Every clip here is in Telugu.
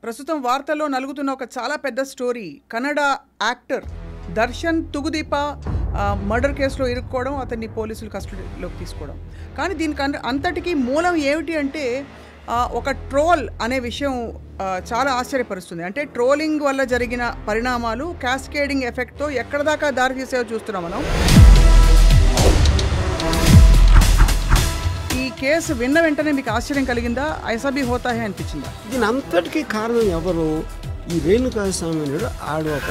ప్రస్తుతం వార్తల్లో నలుగుతున్న ఒక చాలా పెద్ద story. Kannada actor Darshan Thoogudeepa murder కేసులో ఇరుక్కోవడం, అతన్ని పోలీసులు కస్టడీలోకి తీసుకోవడం. కానీ దీనికి అంతటికీ మూలం ఏమిటి అంటే ఒక ట్రోల్ అనే విషయం చాలా ఆశ్చర్యపరుస్తుంది. అంటే ట్రోలింగ్ వల్ల జరిగిన పరిణామాలు క్యాస్కేడింగ్ ఎఫెక్ట్తో ఎక్కడ దాకా దారి తీసేవో చూస్తున్నాం మనం. ఈ కేసు విన్న వెంటనే మీకు ఆశ్చర్యం కలిగిందా? ఐసాబీ హోతా హై అనిపించిందా? దీని అంతటికీ కారణం ఎవరు? ఈ రేణుకా స్వామి ఆడొక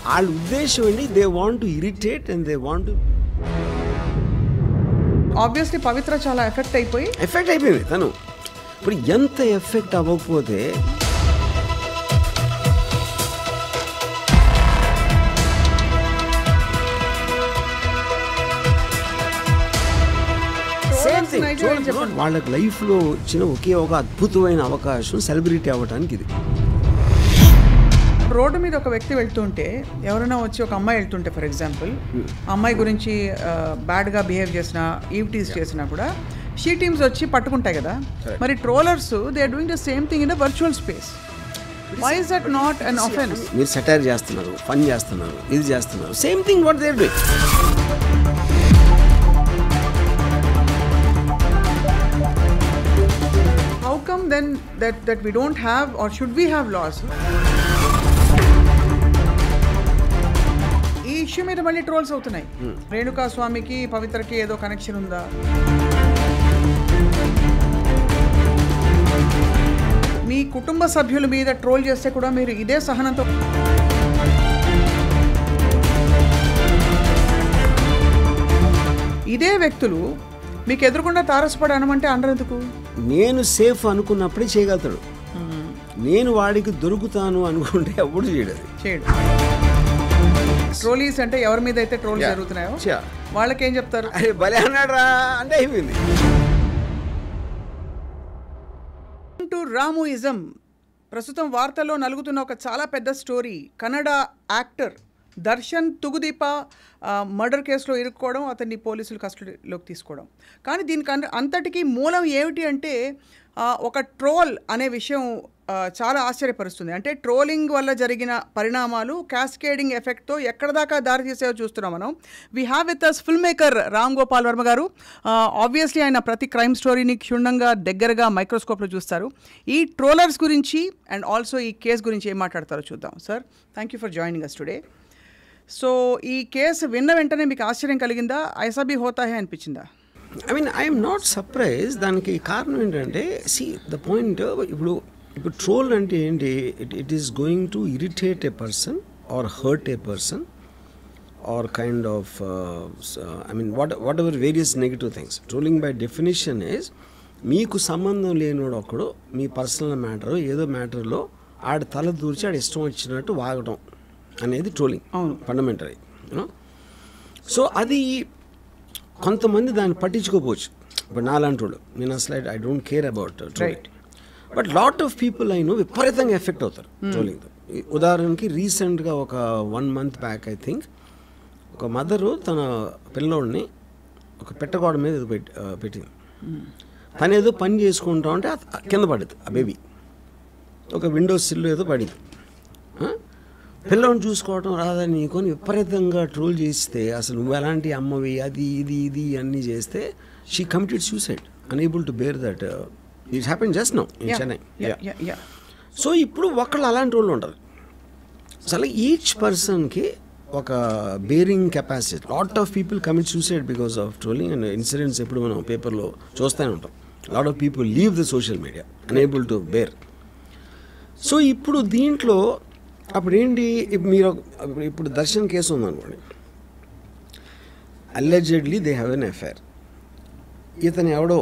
వాళ్ళ ఉద్దేశం అండి, they want to irritate and they want to. Obviously Pavithra చాలా ఎఫెక్ట్ అయిపోయింది తను. ఇప్పుడు ఎంత ఎఫెక్ట్ అవ్వకపోతే వాళ్ళకి లైఫ్లో వచ్చిన ఒకే ఒక అద్భుతమైన అవకాశం సెలబ్రిటీ అవ్వడానికి. ఇది రోడ్డు మీద ఒక వ్యక్తి వెళ్తుంటే, ఎవరైనా వచ్చి ఒక అమ్మాయి వెళ్తుంటే ఫర్ ఎగ్జాంపుల్, అమ్మాయి గురించి బ్యాడ్గా బిహేవ్ చేసినా, ఈవ్టీజ్ చేసినా కూడా షీ టీమ్స్ వచ్చి పట్టుకుంటాయి కదా. మరి trollers they are doing the same thing in the virtual space. Why is that not an offence? మీరు సెటైర్ చేస్తున్నారు, ఫన్ చేస్తున్నారు, ఇది చేస్తున్నారు, same thing what they are doing. How come then that we don't have, or should we have laws? ఈ ఇష్యూ మీద మళ్ళీ ట్రోల్స్ అవుతున్నాయి. రేణుకా స్వామికి పవిత్రకి ఏదో కనెక్షన్ ఉందా? మీ కుటుంబ సభ్యుల మీద ట్రోల్ చేస్తే కూడా మీరు ఇదే సహనంతో, ఇదే వ్యక్తులు మీకు ఎదురుకుండా తారసపడి అనమంటే అనరెందుకు? నేను సేఫ్ అనుకున్నప్పుడే చేయగలుగుతాడు. నేను వాడికి దొరుకుతాను అనుకుంటే అప్పుడు చేయడు. ట్రోలీస్ అంటే ఎవరి మీద అయితే ట్రోల్ జరుగుతున్నాయో వాళ్ళకేం చెప్తారు? అరే భలే అన్నాడు రా అంటే అయిపోయింది. రాముయిజం. ప్రస్తుతం వార్తల్లో నలుగుతున్న ఒక చాలా పెద్ద story. Kannada actor Darshan Thoogudeepa murder కేసులో ఇరుక్కోవడం, అతన్ని పోలీసులు కస్టడీలోకి తీసుకోవడం. కానీ దీనికి అంతటికీ మూలం ఏమిటి అంటే ఒక ట్రోల్ అనే విషయం చాలా ఆశ్చర్యపరుస్తుంది. అంటే ట్రోలింగ్ వల్ల జరిగిన పరిణామాలు క్యాస్కేడింగ్ ఎఫెక్ట్తో ఎక్కడ దాకా దారి తీసేవో చూస్తున్నాం మనం. We have with us film maker Ram Gopal Varma garu. Obviously ఆయన ప్రతి క్రైమ్ స్టోరీని క్షుణ్ణంగా దగ్గరగా మైక్రోస్కోప్లో చూస్తారు. ఈ ట్రోలర్స్ గురించి అండ్ ఆల్సో ఈ కేసు గురించి ఏం మాట్లాడతారో చూద్దాం. Sir, thank you for joining us today. So ఈ కేసు విన్న వెంటనే మీకు ఆశ్చర్యం కలిగిందా? ఐసాబీ హోతా హై అనిపించిందా? I'm not surprise. దానికి కారణం ఏంటంటే, సి ద పాయింట్, ఇప్పుడు ట్రోల్ అంటే ఏంటి? It is going to irritate a person or hurt a person or kind of whatever various negative things. Trolling by definition is మీకు సంబంధం లేనివాడు ఒకడు మీ పర్సనల్ మ్యాటర్ ఏదో మ్యాటర్లో ఆడ తల దూర్చి ఆడ ఇష్టం వచ్చినట్టు వాగడం అనేది ట్రోలింగ్ ఫండమెంటల్. సో అది కొంతమంది దాన్ని పట్టించుకోపోవచ్చు. ఇప్పుడు నాలాంటి వాళ్ళు, నేను అసలు I don't care about trolling. But lot of people అయినో విపరీతంగా ఎఫెక్ట్ అవుతారు ట్రోలింగ్తో. ఉదాహరణకి రీసెంట్గా ఒక 1 month బ్యాక్ ఐ థింక్ ఒక మదరు తన పిల్లోడిని ఒక పెట్టగోడ మీద ఏదో పెట్టింది. తను ఏదో పని చేసుకుంటా ఉంటే కింద పడింది ఆ బేబీ. ఒక విండోస్ సిల్లు ఏదో పడింది. పిల్లని చూసుకోవటం రాదా నీకు అని విపరీతంగా ట్రోల్ చేస్తే, అసలు నువ్వు ఎలాంటి అమ్మవి, అది ఇది ఇది అన్నీ చేస్తే she committed suicide, unable to bear that. It happen just now in Chennai. So ఇప్పుడు ఒకళ్ళు అలాంటి వాళ్ళు ఉంటారు. అసలు ఈచ్ పర్సన్కి ఒక bearing capacity. Lot of people commit suicide because of trolling and incidents ఎప్పుడు మనం పేపర్లో చూస్తూనే ఉంటాం. Lot of people leave the social media unable to bear. So ఇప్పుడు దీంట్లో అప్పుడు ఏంటి, మీరు ఇప్పుడు దర్శన్ కేసు ఉందనుకోండి, allegedly they have an affair. ఇతను ఎవడో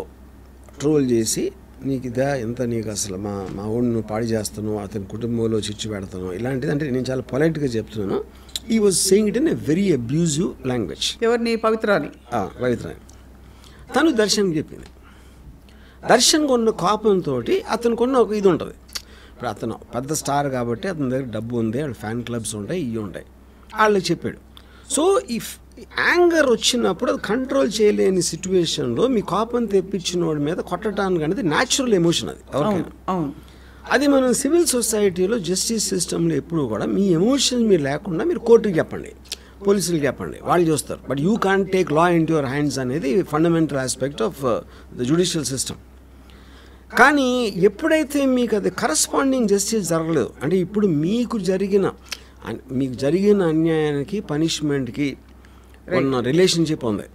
ట్రోల్ చేసి నీకు ఇదా ఎంత, నీకు అసలు మా ఊడిని పాడి చేస్తాను, అతని కుటుంబంలో చిచ్చు పెడతాను, ఇలాంటిది. అంటే నేను చాలా పొలైట్గా చెప్తున్నాను. ఈ was saying it in a very abusive language. ఎవరిని? పవిత్రాని. తను దర్శన్కి చెప్పింది. దర్శన్ కొన్న కోపంతో అతను కొన్న ఒక ఇది ఉంటుంది. ఇప్పుడు అతను పెద్ద స్టార్ కాబట్టి అతని దగ్గర డబ్బు ఉంది, ఫ్యాన్ క్లబ్స్ ఉంటాయి, ఇవి ఉంటాయి, వాళ్ళకి చెప్పాడు. సో యాంగర్ వచ్చినప్పుడు అది కంట్రోల్ చేయలేని సిచ్యువేషన్లో మీ కోపం తెప్పించిన వాడి మీద కొట్టడానికి అనేది న్యాచురల్ ఎమోషన్ అది ఎవరికైనా. అది మనం సివిల్ సొసైటీలో జస్టిస్ సిస్టంలో ఎప్పుడు కూడా మీ ఎమోషన్స్ మీరు లేకుండా మీరు కోర్టుకి చెప్పండి, పోలీసులకు చెప్పండి, వాళ్ళు చూస్తారు. But you can't take law in your hands అనేది fundamental aspect of the judicial system. కానీ ఎప్పుడైతే మీకు అది కరస్పాండింగ్ జస్టిస్ జరగలేదు అంటే ఇప్పుడు మీకు జరిగిన అన్యాయానికి పనిష్మెంట్కి ఉన్న రిలేషన్షిప్ ఉంది.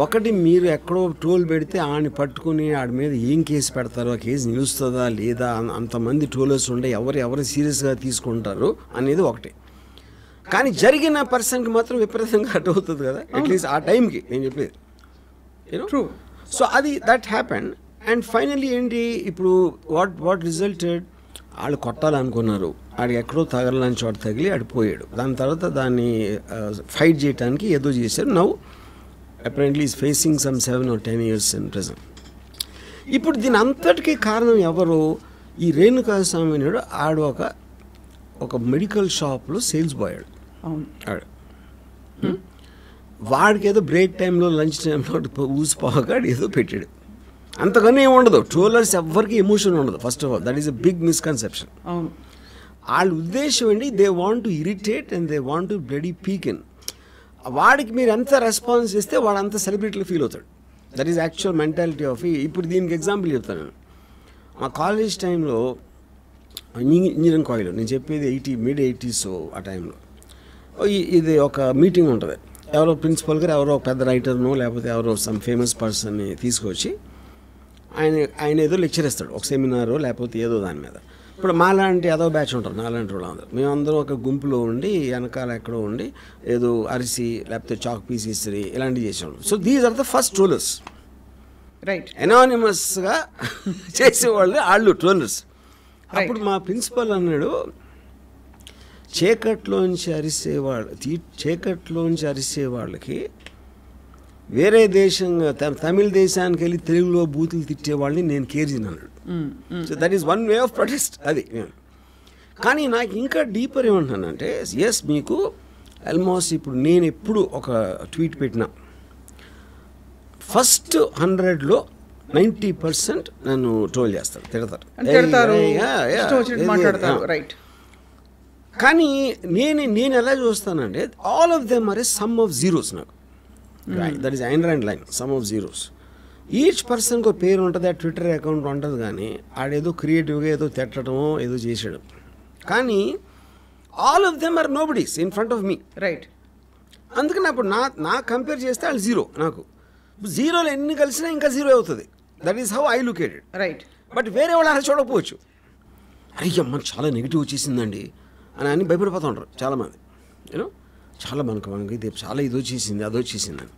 ఒకటి మీరు ఎక్కడో ట్రోల్ పెడితే ఆడిని పట్టుకుని ఆడి మీద ఏం కేసు పెడతారో, ఆ కేసు నిలుస్తుందా లేదా, అంతమంది ట్రోలర్స్ ఉండే ఎవరు సీరియస్గా తీసుకుంటారు అనేది ఒకటి. కానీ జరిగిన పర్సన్కి మాత్రం విపరీతంగా అటు అవుతుంది కదా, అట్లీస్ట్ ఆ టైంకి నేను చెప్పేది యూనో. సో అది దట్ హ్యాపెన్. అండ్ ఫైనల్లీ ఏంటి ఇప్పుడు వాట్ రిజల్టెడ్, వాళ్ళు కొట్టాలనుకున్నారు, ఆడికి ఎక్కడో తగలని చోట తగిలి ఆడిపోయాడు. దాని తర్వాత దాన్ని ఫైట్ చేయడానికి ఏదో చేశారు. Now apparently is facing some 7 or 10 years in prison. ఇప్పుడు దీని అంతటికీ కారణం ఎవరు? ఈ రేణుకాస్వామి నాయుడు ఆడు ఒక మెడికల్ షాప్లో సేల్స్ బాయ్ ఆడు. వాడికి ఏదో బ్రేక్ టైంలో లంచ్ టైంలో ఊసిపోగాడు ఏదో పెట్టాడు. అంతకన్నా ఏమి ఉండదు. ట్రోలర్స్ ఎవ్వరికి ఎమోషన్ ఉండదు. First of all that is a big misconception. వాళ్ళ ఉద్దేశం ఏంటి, they want to irritate and they want to bloody peek in. వాడికి మీరు ఎంత రెస్పాన్స్ ఇస్తే వాడు అంత సెలబ్రిటీలో ఫీల్ అవుతాడు. That is actual mentality of. ఇప్పుడు దీనికి ఎగ్జాంపుల్ చెప్తాను. మా కాలేజ్ టైంలో ఇంజనీరింగ్ కాలేజ్లో నేను చెప్పేది mid-80s ఆ టైంలో ఇది ఒక మీటింగ్ ఉంటుంది. ఎవరో ప్రిన్సిపల్ గారు ఎవరో పెద్ద రైటర్నో లేకపోతే ఎవరో సమ్ ఫేమస్ పర్సన్ని తీసుకొచ్చి ఆయన ఏదో లెక్చర్ ఇస్తాడు, ఒక సెమినారో లేకపోతే ఏదో దాని మీద. ఇప్పుడు మాలాంటి ఏదో బ్యాచ్ ఉంటారు, నాలాంటి వాళ్ళు అందరూ మేమందరం ఒక గుంపులో ఉండి వెనకాల ఎక్కడో ఉండి ఏదో అరిసి లేకపోతే చాక్ పీస్ ఇస్త్రీ ఇలాంటివి చేసేవాళ్ళం. So these are the first trollers. Right, ఎనానిమస్గా చేసేవాళ్ళు వాళ్ళు ట్రోలర్స్. అప్పుడు మా ప్రిన్సిపల్ అన్నాడు, చీకట్లోంచి అరిసే వాళ్ళకి వేరే దేశంగా తమిళ దేశానికి వెళ్ళి తెలుగులో బూతులు తిట్టేవాళ్ళని నేను కేర్ చేయను. So that is one way of protest అది. కానీ నాకు ఇంకా డీపర్ ఏమంటానంటే, ఎస్ మీకు ఆల్మోస్ట్ ఇప్పుడు నేను ఎప్పుడు ఒక ట్వీట్ పెట్టినా ఫస్ట్ 100లో 90% నన్ను ట్రోల్ చేస్తారు, తిడతారు. కానీ నేను ఎలా చూస్తానంటే all of them are a sum of zeros. నాకు that is Ayn Rand line, sum of zeros. Each పర్సన్కి ఒక పేరు ఉంటుంది, ఆ ట్విట్టర్ అకౌంట్ ఉంటుంది. కానీ ఆడేదో క్రియేటివ్గా ఏదో తిట్టడమో ఏదో చేసాడు. కానీ all of them are nobodies in front of me. Right. అందుకని అప్పుడు నా కంపేర్ చేస్తే వాళ్ళు జీరో. నాకు జీరోలో ఎన్ని కలిసినా ఇంకా జీరో అవుతుంది. That is how I look at it. Right. But వేరే వాళ్ళు అలా చూడకపోవచ్చు. అయ్యో మనకు చాలా నెగిటివ్ వచ్చేసిందండి అని భయపడిపోతూ ఉంటారు చాలామంది. యూనో చాలా మనకి ఇది చాలా ఇది వచ్చేసింది అది వచ్చేసిందని.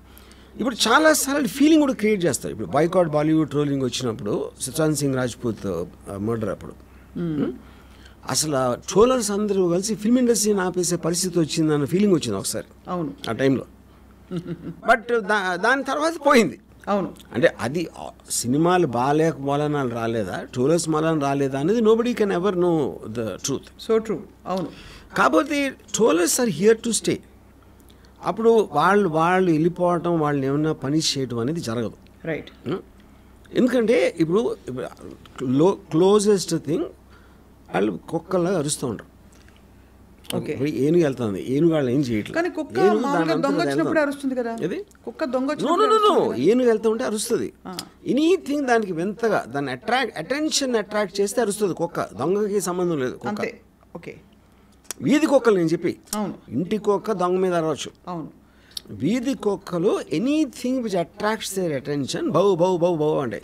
ఇప్పుడు చాలాసార్లు ఫీలింగ్ కూడా క్రియేట్ చేస్తారు. ఇప్పుడు బాయ్కాట్ బాలీవుడ్ ట్రోలింగ్ వచ్చినప్పుడు సుశాంత్ సింగ్ రాజ్పూత్ మర్డర్ అప్పుడు అసలు ట్రోలర్స్ అందరూ కలిసి ఫిల్మ్ ఇండస్ట్రీని ఆపేసే పరిస్థితి వచ్చిందన్న ఫీలింగ్ వచ్చింది ఒకసారి. అవును, ఆ టైంలో. బట్ దాని తర్వాత పోయింది. అవును, అంటే అది సినిమాలు బాగాలేకపోవాలని రాలేదా, ట్రోలర్స్ మూలాన రాలేదా అనేది nobody can ever know the truth. So true. అవును. కాకపోతే trollers are here to stay. అప్పుడు వాళ్ళు వెళ్ళిపోవటం, వాళ్ళని ఏమన్నా పనిష్ చేయటం అనేది జరగదు. రైట్. ఎందుకంటే ఇప్పుడు క్లోజెస్ట్ థింగ్ వాళ్ళు కుక్కల్లాగా అరుస్తూ ఉంటారు. ఏనుగు వెళ్తుంది, ఏనుగు వాళ్ళు ఏం చేయట్లేదు. ఏనుగు వెళ్తా ఉంటే అరుస్తుంది. ఎనీథింగ్ దానికి వింతగా దాన్ని అటెన్షన్ అట్రాక్ట్ చేస్తే అరుస్తుంది. కుక్క దొంగకి సంబంధం లేదు. ఓకే, వీధి కుక్కలు నేను చెప్పి, ఇంటి కుక్క దొంగ మీద అరవచ్చు. వీధి కుక్కలు anything which attracts their attention బౌ బౌ బౌ బౌ అంటే.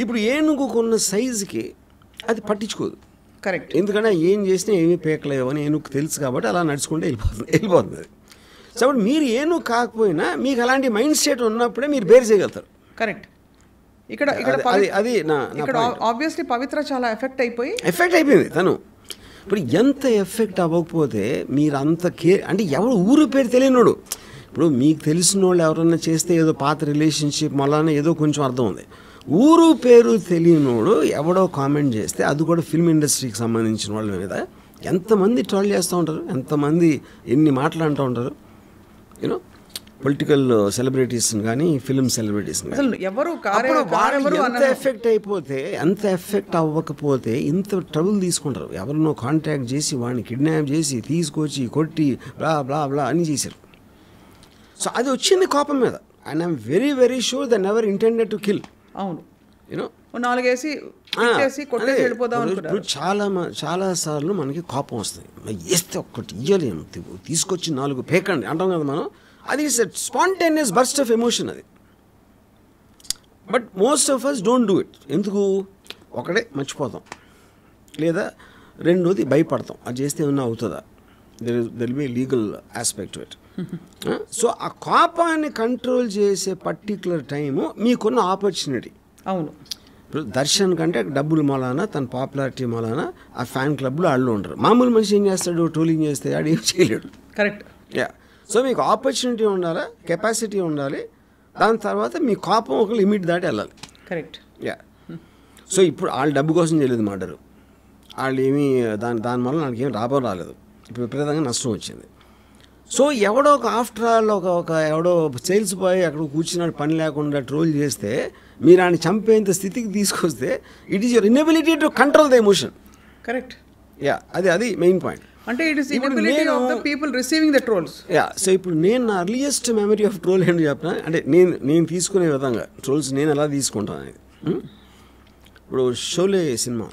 ఇప్పుడు ఏనుగుకున్న సైజుకి అది పట్టించుకోదు. కరెక్ట్. ఎందుకంటే ఏం చేసినా ఏమీ పేకలేవు అని ఏనుగు తెలుసు కాబట్టి అలా నడుచుకుంటే వెళ్ళిపోతుంది. సో అప్పుడు మీరు ఏనుగు కాకపోయినా మీకు అలాంటి మైండ్ సెట్ ఉన్నప్పుడే మీరు బేర్ చేయగలుగుతారు. కరెక్ట్. ఇక్కడ అది ఆబ్వియస్లీ పవిత్ర చాలా ఎఫెక్ట్ అయిపోయింది తను. ఇప్పుడు ఎంత ఎఫెక్ట్ అవ్వకపోతే మీరు అంత కేర్ అంటే ఎవరు ఊరు పేరు తెలియనోడు. ఇప్పుడు మీకు తెలిసిన వాళ్ళు ఎవరన్నా చేస్తే ఏదో పాత రిలేషన్షిప్ మళ్ళీ ఏదో కొంచెం అర్థం ఉంది. ఊరు పేరు తెలియనోడు ఎవడో కామెంట్ చేస్తే అది కూడా ఫిల్మ్ ఇండస్ట్రీకి సంబంధించిన వాళ్ళ మీద ఎంతమంది ట్రోల్ చేస్తూ ఉంటారు, ఎంతమంది ఎన్ని మాటలు అంటూ ఉంటారు. యూనో పొలిటికల్ సెలబ్రిటీస్ని కానీ ఫిల్మ్ సెలబ్రిటీస్ని అసలు ఎవరు ఎంత ఎఫెక్ట్ అయిపోతే, ఎంత ఎఫెక్ట్ అవ్వకపోతే ఇంత ట్రబుల్ తీసుకుంటారు. ఎవరినో కాంటాక్ట్ చేసి వాడిని కిడ్నాప్ చేసి తీసుకొచ్చి కొట్టి బ్లా బ్లా బ్లా అని చేశారు. సో అది వచ్చింది కోపం మీద. And I'm very very sure they never intended to kill. అవును, యూనో నాలుగేసి కొట్టేసి వెళ్ళిపోదాం అనుకున్నారు. చాలా సార్లు మనకి కోపం వస్తుంది, వేస్తే ఒక్కటి ఇయ్యలేము, తీసుకొచ్చి 4 పేకండి అంటాం కదా మనం. అది స్పాంటేనియస్ బర్స్ట్ ఆఫ్ ఎమోషన్ అది. But most of us don't do it. ఎందుకు? ఒకటే మర్చిపోతాం, లేదా రెండోది భయపడతాం, అది చేస్తే ఏమన్నా అవుతుందా, there be legal aspect to it. So ఆ కోపాన్ని కంట్రోల్ చేసే పర్టికులర్ టైము మీకున్న ఆపర్చునిటీ. అవును, ఇప్పుడు దర్శన్ కంటే డబ్బులు మూలాన, తన పాపులారిటీ మూలాన ఆ ఫ్యాన్ క్లబ్లో వాళ్ళు ఉండరు. మామూలు మనిషి ఏం చేస్తాడు, ట్రోలింగ్ చేస్తే ఆడు ఏం చేయలేడు. కరెక్ట్. యా, సో మీకు ఆపర్చునిటీ ఉండాలి, కెపాసిటీ ఉండాలి, దాని తర్వాత మీ కోపం ఒక లిమిట్ దాటి వెళ్ళాలి. కరెక్ట్. యా, సో ఇప్పుడు వాళ్ళు డబ్బు కోసం చేయలేదు మర్డరు, వాళ్ళు ఏమీ దానివల్ల నాకేం లాభం రాలేదు, ఇప్పుడు విపరీతంగా నష్టం వచ్చింది. సో ఎవడో ఒక ఆఫ్టర్ ఆల్ ఒక ఎవడో సేల్స్ బాయ్ అక్కడ కూర్చున్నాడు పని లేకుండా ట్రోల్ చేస్తే మీరు ఆయన చంపేంత స్థితికి తీసుకొస్తే it is your inability to control the emotion. Correct. Yeah, అది మెయిన్ పాయింట్. అంటే it is inability of the people receiving the trolls. Yeah, so ఇప్పుడు నేను నా అర్లియెస్ట్ మెమరీ ఆఫ్ ట్రోల్ ఏంటి చెప్పిన అంటే నేను తీసుకునే విధంగా ట్రోల్స్ నేను ఎలా తీసుకుంటాను అనేది. ఇప్పుడు షోలే సినిమా,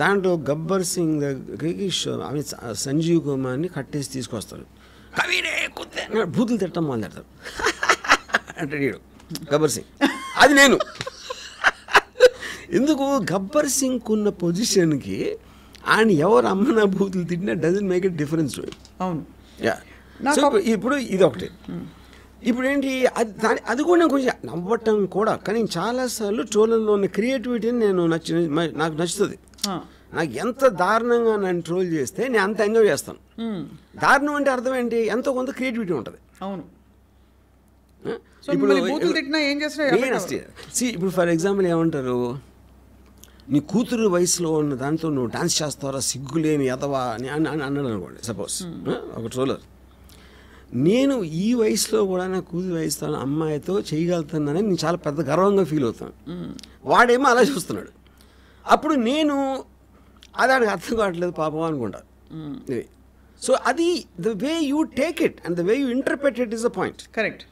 దాంట్లో గబ్బర్ సింగ్ దగ్గరికి సంజీవ్ కుమార్ని కట్టేసి తీసుకొస్తారు, కవిడే కుత్తే బూతులు తిట్టడం మొదలు పెడతారు అంటే గబ్బర్ సింగ్. అది నేను ఎందుకు గబ్బర్ సింగ్ ఉన్న పొజిషన్కి ఆయన ఎవరు అమ్మన బూతులు తిట్టినా డజంట్ మేక్ ఇట్ డిఫరెన్స్. అవును. యా, ఇప్పుడు ఇది ఒకటి. ఇప్పుడు ఏంటి అది కూడా నేను కొంచెం నవ్వటం కూడా, కానీ చాలాసార్లు ట్రోలర్లో ఉన్న క్రియేటివిటీని నాకు నచ్చుతుంది. నాకు ఎంత దారుణంగా నన్ను ట్రోల్ చేస్తే నేను అంత ఎంజాయ్ చేస్తాను. దారుణం అంటే అర్థం ఏంటి, ఎంతో కొంత క్రియేటివిటీ ఉంటుంది. అవును. ఇప్పుడు ఇప్పుడు ఫర్ ఎగ్జాంపుల్ ఏమంటారు, నీ కూతురు వయసులో ఉన్న దాంతో నువ్వు డాన్స్ చేస్తావరా సిగ్గులేని ఎదవా అని అన్నాడు అనుకోండి సపోజ్ ఒక ట్రోలర్. నేను ఈ వయసులో కూడా నా కూతురు వయసుతో అమ్మాయితో చేయగలుగుతున్నానని నేను చాలా పెద్ద గర్వంగా ఫీల్ అవుతాను. వాడేమో అలా చూస్తున్నాడు. అప్పుడు నేను అది ఆడికి అర్థం కావట్లేదు పాపం అనుకుంటా. సో అది the way you take it and the way you interpret it is a point. Correct.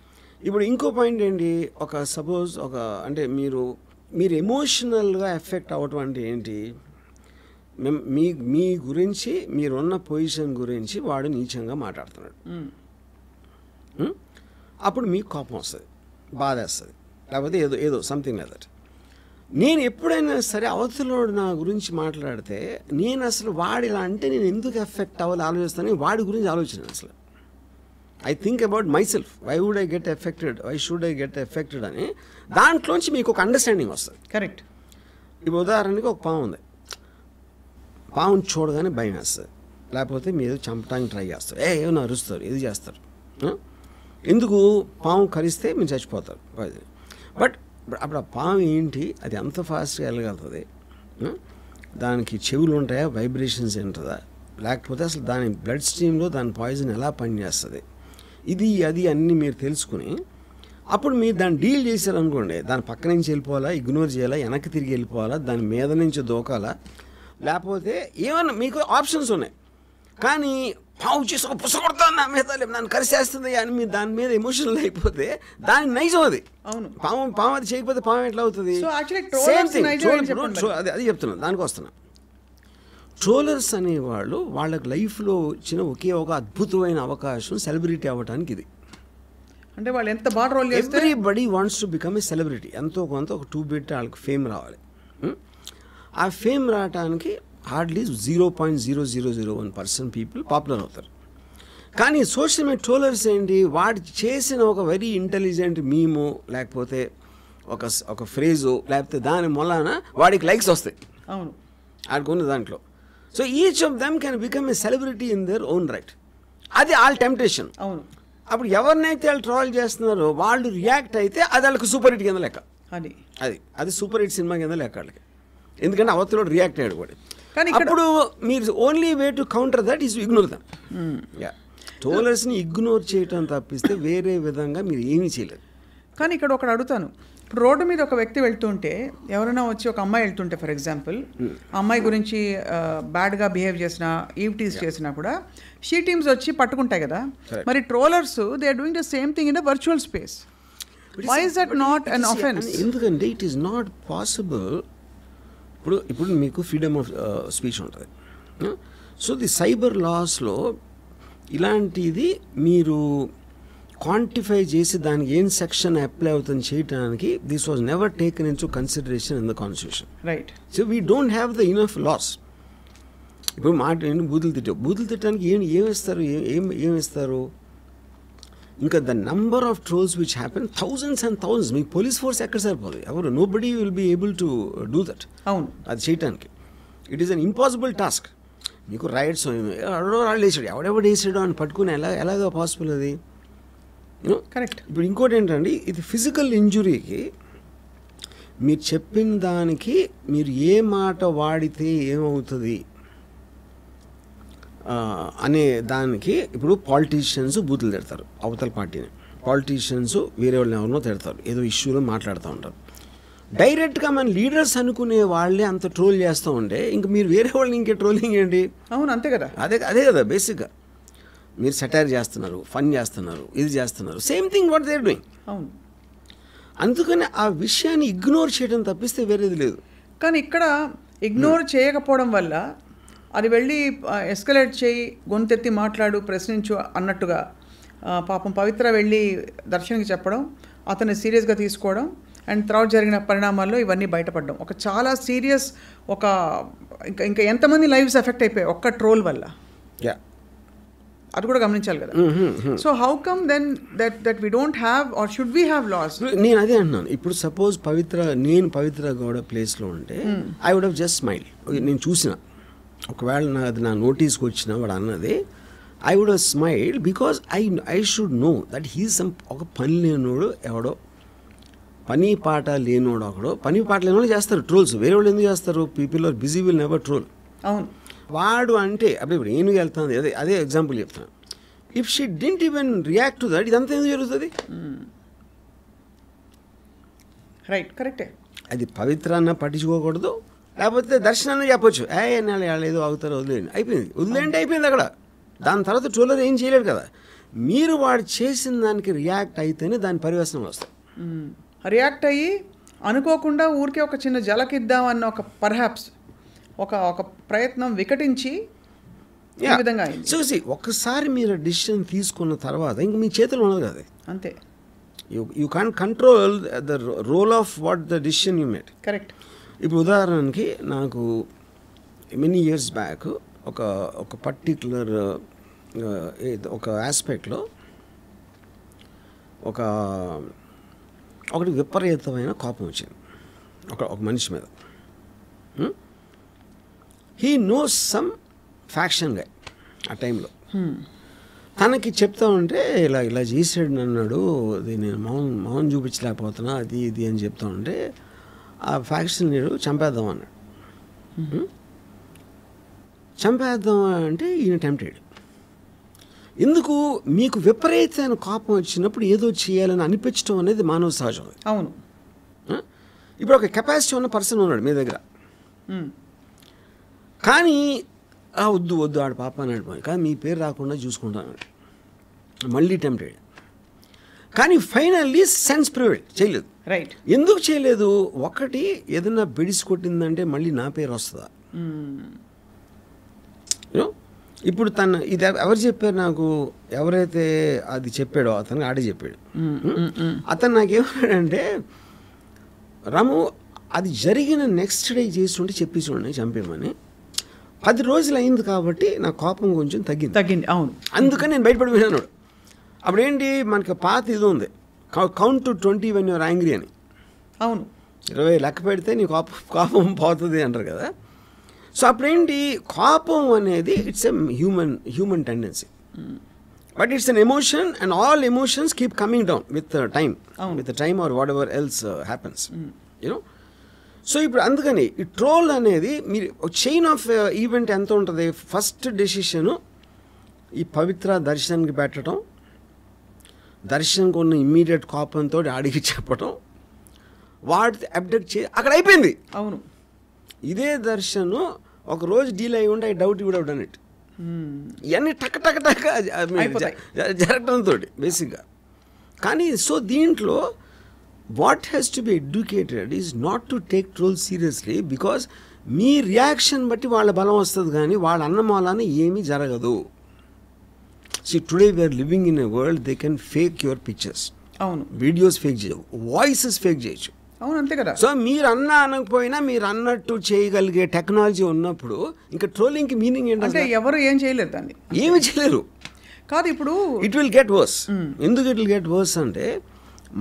ఇప్పుడు ఇంకో పాయింట్ ఏంటి, ఒక సపోజ్ అంటే మీరు ఎమోషనల్గా ఎఫెక్ట్ అవ్వటం అంటే ఏంటి, మీ గురించి మీరున్న పొజిషన్ గురించి వాడు నీచంగా మాట్లాడుతున్నాడు, అప్పుడు మీకు కోపం వస్తుంది, బాధ వేస్తుంది, లేకపోతే ఏదో సంథింగ్ లైక్ దట్. నేను ఎప్పుడైనా సరే అవతలోడు నా గురించి మాట్లాడితే నేను అసలు వాడు ఇలా అంటే నేను ఎందుకు ఎఫెక్ట్ అవ్వాలి ఆలోచిస్తాను, వాడి గురించి ఆలోచన అసలు I think about myself, why would I get affected, why should I get affected అని దాంట్లోంచి మీకు ఒక అండర్స్టాండింగ్ వస్తుంది. కరెక్ట్. ఇప్పుడు ఉదాహరణకి ఒక పాము ఉంది, పాముని చూడగానే భయం వేస్తుంది, లేకపోతే మీరు చంపడానికి ట్రై చేస్తారు, ఏమో అరుస్తారు, ఇది చేస్తారు. ఎందుకు, పాము కరిస్తే మీరు చచ్చిపోతారు. బట్ అప్పుడు ఆ పాము ఏంటి, అది ఎంత ఫాస్ట్గా వెళ్ళగలుగుతుంది, దానికి చెవులు ఉంటాయా, వైబ్రేషన్స్ ఉంటుందా, లేకపోతే అసలు దాని బ్లడ్ స్ట్రీమ్లో దాని పాయిజన్ ఎలా పనిచేస్తుంది, ఇది అది అన్నీ మీరు తెలుసుకుని అప్పుడు మీరు దాన్ని డీల్ చేశారనుకోండి, దాని పక్క నుంచి వెళ్ళిపోవాలా, ఇగ్నోర్ చేయాలా, వెనక్కి తిరిగి వెళ్ళిపోవాలా, దాని మీద నుంచి దూకాలా, లేకపోతే ఏమన్నా మీకు ఆప్షన్స్ ఉన్నాయి. కానీ పావు చేసి ఒక పుసకొడతాను నా మీద, నన్ను కరిసేస్తుంది అని మీరు దాని మీద ఎమోషనల్ అయిపోతే దాని నైజం అది. అవును. పాము అది చేయకపోతే పాము ఎట్లా అవుతుంది, సేమ్ థింగ్. అది చెప్తున్నాను, దానికి వస్తున్నా. ట్రోలర్స్ అనేవాళ్ళు వాళ్ళకి లైఫ్లో వచ్చిన ఒకే ఒక అద్భుతమైన అవకాశం సెలబ్రిటీ అవ్వడానికి. ఇది అంటే వాళ్ళు ఎంత బాగా రోల్ చేస్తే everybody wants to become a celebrity. ఎంతో కొంత ఒక 2 బిట్ వాళ్ళకి ఫేమ్ రావాలి. ఆ ఫేమ్ రావడానికి హార్డ్లీ 0.0001% పీపుల్ పాపులర్ అవుతారు. కానీ సోషల్ మీడియా ట్రోలర్స్ ఏంటి, వాడు చేసిన ఒక వెరీ ఇంటెలిజెంట్ మీమో లేకపోతే ఒక ఫ్రేజో లేకపోతే దాని మూలాన వాడికి లైక్స్ వస్తాయి. అవును, ఆడుకున్న దాంట్లో. So each of them can become a celebrity in their own right. అది వాళ్ళ టెంప్టేషన్. అవును. అప్పుడు ఎవరినైతే వాళ్ళు ట్రోల్ చేస్తున్నారో వాళ్ళు రియాక్ట్ అయితే అది వాళ్ళకి సూపర్ హిట్ కింద లెక్క. అది సూపర్ హిట్ సినిమా కింద లెక్క వాళ్ళకి, ఎందుకంటే అవతల రియాక్ట్ అయ్యాడు కూడా. కానీ అప్పుడు మీరు only way to counter that is ignore them. ట్రోలర్స్ని ఇగ్నోర్ చేయటం తప్పిస్తే వేరే విధంగా మీరు ఏమీ చేయలేదు. కానీ ఇక్కడ ఒకటి అడుగుతాను, ఇప్పుడు రోడ్డు మీద ఒక వ్యక్తి వెళ్తుంటే ఎవరైనా వచ్చి ఒక అమ్మాయి వెళ్తుంటే ఫర్ ఎగ్జాంపుల్ ఆ అమ్మాయి గురించి బ్యాడ్గా బిహేవ్ చేసినా ఈవ్ టీజ్ చేసినా కూడా షీ టీమ్స్ వచ్చి పట్టుకుంటాయి కదా. మరి trollers they are doing the same thing in the virtual space. Why is that not an offence? ఎందుకంటే ఇట్ ఈస్ నాట్ పాసిబుల్. ఇప్పుడు మీకు ఫ్రీడమ్ ఆఫ్ స్పీచ్ ఉంటుంది. సో ది సైబర్ లాస్లో ఇలాంటిది మీరు క్వాంటిఫై చేసి దానికి ఏం సెక్షన్ అప్లై అవుతుంది చేయడానికి this was never taken in to consideration in the constitution. Right. So we don't have the enough laws. ఇప్పుడు బూతులు తిట్టడానికి ఏమిస్తారు? ఏమిస్తారు? ఇంకా the number of trolls which happen thousands and thousands. మీ పోలీస్ ఫోర్స్ ఎక్కడ సరిపోదు? ఎవరు nobody will be able to do that. అవును, అది చేయటానికి it is an impossible task. మీకు రైట్స్ వాళ్ళు వేసాడు, ఎవడెవడు వేసాడు అని పట్టుకుని ఎలాగ పాసిబుల్ అది? కరెక్ట్. ఇప్పుడు ఇంకోటి ఏంటంటే ఇది ఫిజికల్ ఇంజురీకి మీరు చెప్పిన దానికి మీరు ఏ మాట వాడితే ఏమవుతుంది అనే దానికి ఇప్పుడు పాలిటీషియన్స్ బూతులు తిడతారు అవతల పార్టీని, పాలిటీషియన్స్ వేరే వాళ్ళని ఎవరినో తిడతారు, ఏదో ఇష్యూలో మాట్లాడుతూ ఉంటారు. డైరెక్ట్గా మన లీడర్స్ అనుకునే వాళ్ళే అంత ట్రోల్ చేస్తూ ఉంటే ఇంక మీరు వేరే వాళ్ళని ఇంకే ట్రోలింగ్ ఏంటి? అవును, అంతే కదా. అదే కదా బేసిక్గా. మీరు సెటైర్ చేస్తున్నారు, ఫన్ చేస్తున్నారు, ఇది చేస్తున్నారు, same thing what they are doing. అవును, అందుకని ఆ విషయాన్ని ఇగ్నోర్ చేయడం తప్పిస్తే వేరేది లేదు. కానీ ఇక్కడ ఇగ్నోర్ చేయకపోవడం వల్ల అది వెళ్ళి ఎస్కలేట్ చేయి, గొంతెత్తి మాట్లాడు, ప్రశ్నించు అన్నట్టుగా పాపం పవిత్ర వెళ్ళి దర్శన్కి చెప్పడం, అతన్ని సీరియస్గా తీసుకోవడం, అండ్ తర్వాత జరిగిన పరిణామాల్లో ఇవన్నీ బయటపడడం ఒక చాలా సీరియస్ ఇంకా ఎంతమంది లైవ్స్ ఎఫెక్ట్ అయిపోయాయి ఒక్క ట్రోల్ వల్ల. అది కూడా గమనించాలి కదా. So how come then that we don't have or should we have laws? నేను అదే అంటున్నాను. ఇప్పుడు సపోజ్ నేను పవిత్ర గౌడ ప్లేస్లో ఉంటే I would have just smile. నేను చూసిన ఒకవేళ అది నా నోటీస్కి వచ్చిన వాడు అన్నది I would have smile because I should know that he's ఒక పని లేనోడు, ఎవడో పని పాట లేనోడు, ఒకడో పని పాట లేనోడు చేస్తారు ట్రోల్స్. వేరే వాళ్ళు ఎందుకు చేస్తారు? People are busy will never troll. అవును, వాడు అంటే అప్పుడు ఇప్పుడు నేను వెళ్తాను, అదే ఎగ్జాంపుల్ చెప్తాను. If she didn't even react to that, ఇదంతా ఎందుకు జరుగుతుంది? రైట్, కరెక్టే. అది పవిత్రాన్న పట్టించుకోకూడదు, లేకపోతే దర్శనాన్ని చెప్పొచ్చు, ఏదో అవుతారో వదిలేండి, అయిపోయింది. వదిలేంటే అయిపోయింది అక్కడ. దాని తర్వాత ట్రోలర్ ఏం చేయలేడు కదా. మీరు వాడు చేసిన దానికి రియాక్ట్ అయితేనే దాని పరివేశనం వస్తాయి. రియాక్ట్ అయ్యి అనుకోకుండా ఊరికే ఒక చిన్న జలకిద్దామన్న ఒక పర్హాప్స్ ఒక ప్రయత్నం వికటించి ఈ విధంగా అయింది. చూసి ఒక్కసారి మీరు డిసిషన్ తీసుకున్న తర్వాత ఇంక మీ చేతిలో ఉండదు కదా. అంతే. You can control the role of what the decision you made. Correct. ఇప్పుడు ఉదాహరణకి నాకు మెనీ ఇయర్స్ బ్యాక్ ఒక పర్టిక్యులర్ ఒక ఆస్పెక్ట్లో ఒకటి విపరీతమైన కోపం వచ్చింది ఒక మనిషి మీద. హీ నోస్ సమ్ ఫ్యాక్షన్ గా ఆ టైంలో. తనకి చెప్తా ఉంటే ఇలా చేసాడు అన్నాడు, అది నేను మౌన్ చూపించలేకపోతున్నా, అది ఇది అని చెప్తా ఉంటే ఆ ఫ్యాక్షన్ లీడు చంపేద్దాం అన్నాడు. చంపేద్దాం అంటే ఈయన టెంప్టెడ్. ఎందుకు? మీకు విపరీతమైన కోపం వచ్చినప్పుడు ఏదో చేయాలని అనిపించడం అనేది మానవ సహజం. అవును. ఇప్పుడు ఒక కెపాసిటీ ఉన్న పర్సన్ ఉన్నాడు మీ దగ్గర, కానీ వద్దు ఆడు పాప అన్నాడు, కానీ మీ పేరు రాకుండా చూసుకుంటాను, మళ్ళీ టెంప్టెడ్. కానీ ఫైనల్లీ సెన్స్ ప్రివైల్ చేయలేదు. రైట్. ఎందుకు చేయలేదు? ఒకటి, ఏదన్నా బెడిసి కొట్టిందంటే మళ్ళీ నా పేరు వస్తుందా? ఇప్పుడు ఇది ఎవరు చెప్పారు నాకు? ఎవరైతే అది చెప్పాడో అతను ఆడే చెప్పాడు. అతను నాకేమన్నాడంటే, రాము అది జరిగిన నెక్స్ట్ డే చేస్తుంటే చెప్పి చూడండి చంపేమని. 10 రోజులు అయింది కాబట్టి నా కోపం కొంచెం తగ్గింది. అవును. అందుకని నేను బయటపడిపోయినాను. అప్పుడేంటి, మనకి పాత ఇది ఉంది, count to 20 when you're angry అని. అవును. 20 లెక్క పెడితే నీ కోపం పోతుంది అంటారు కదా. సో అప్పుడేంటి, కోపం అనేది it's a human tendency, but it's an emotion and all emotions keep coming down with time or whatever else happens. You know so ఇప్పుడు అందుకని ఈ ట్రోల్ అనేది మీరు చైన్ ఆఫ్ ఈవెంట్ ఎంత ఉంటుంది. ఫస్ట్ డెసిషను ఈ పవిత్ర దర్శన్కి పెట్టడం, దర్శన్కి ఉన్న ఇమ్మీడియట్ కోపంతో ఆడికి చెప్పడం, వాడి అప్డేట్ అక్కడ అయిపోయింది. అవును, ఇదే దర్శన్ ఒక రోజు డీల్ అయి ఉంటే I doubt would have done it. ఇవన్నీ టక్ టక్ టక్ జరగడంతో బేసిక్గా. కానీ సో దీంట్లో what has to be educated is not to take troll seriously, because మీ రియాక్షన్ బట్టి వాళ్ళ బలం వస్తుంది, కానీ వాళ్ళ అన్నమాలని ఏమీ జరగదు. See, today we are living in a world they can fake your pictures. అవును, వీడియోస్ ఫేక్ చేయవు, వాయిసెస్ ఫేక్ చేయొచ్చు. అవును, అంతే కదా. సో మీరు అనకపోయినా మీరు అన్నట్టు చేయగలిగే టెక్నాలజీ ఉన్నప్పుడు ఇంకా ట్రోలింగ్కి మీనింగ్ ఏంటంటే ఎవరు ఏం చేయలేరు, దాన్ని ఏమి చేయలేరు. కాదు, ఇప్పుడు ఇట్ విల్ గెట్ వర్స్. ఎందుకు ఇట్ విల్ గెట్ వర్స్ అంటే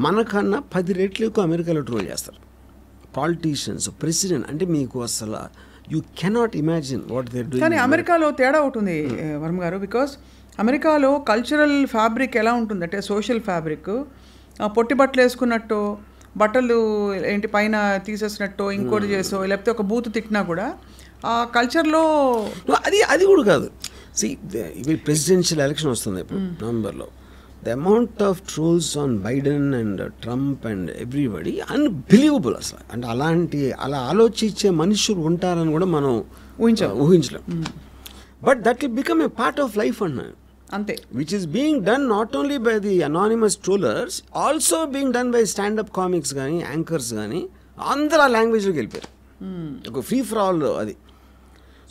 మనకన్నా 10 రెట్లు ఎక్కువ అమెరికాలో ట్రోల్ చేస్తారు పాలిటీషియన్స్, ప్రెసిడెంట్. అంటే మీకు అసలు you cannot imagine what they doing. కానీ అమెరికాలో తేడా ఉంటుంది వర్మ గారు, బికాస్ అమెరికాలో కల్చరల్ ఫ్యాబ్రిక్ ఎలా ఉంటుందంటే సోషల్ ఫ్యాబ్రిక్, పొట్టి బట్టలు వేసుకున్నట్టు, బట్టలు ఏంటి పైన తీసేసినట్టు, ఇంకోటి చేసో, లేకపోతే ఒక బూత్ తిట్టినా కూడా ఆ కల్చర్లో అది కూడా కాదు. ఇవి ప్రెసిడెన్షియల్ ఎలక్షన్ వస్తుంది ఇప్పుడు నవంబర్లో. The amount of trolls on Biden and Trump and everybody unbelievable అసలు. అంటే అలా ఆలోచించే మనుషులు ఉంటారని కూడా మనం ఊహించలేం. But that will become a part of life అన్నాను, అంతే. Which is being done not only by the anonymous trollers, also being done by standup comics కానీ యాంకర్స్ కానీ. అందరూ ఆ లాంగ్వేజ్లోకి వెళ్ళిపోయారు, ఒక ఫ్రీ ఫర్ ఆల్ అది.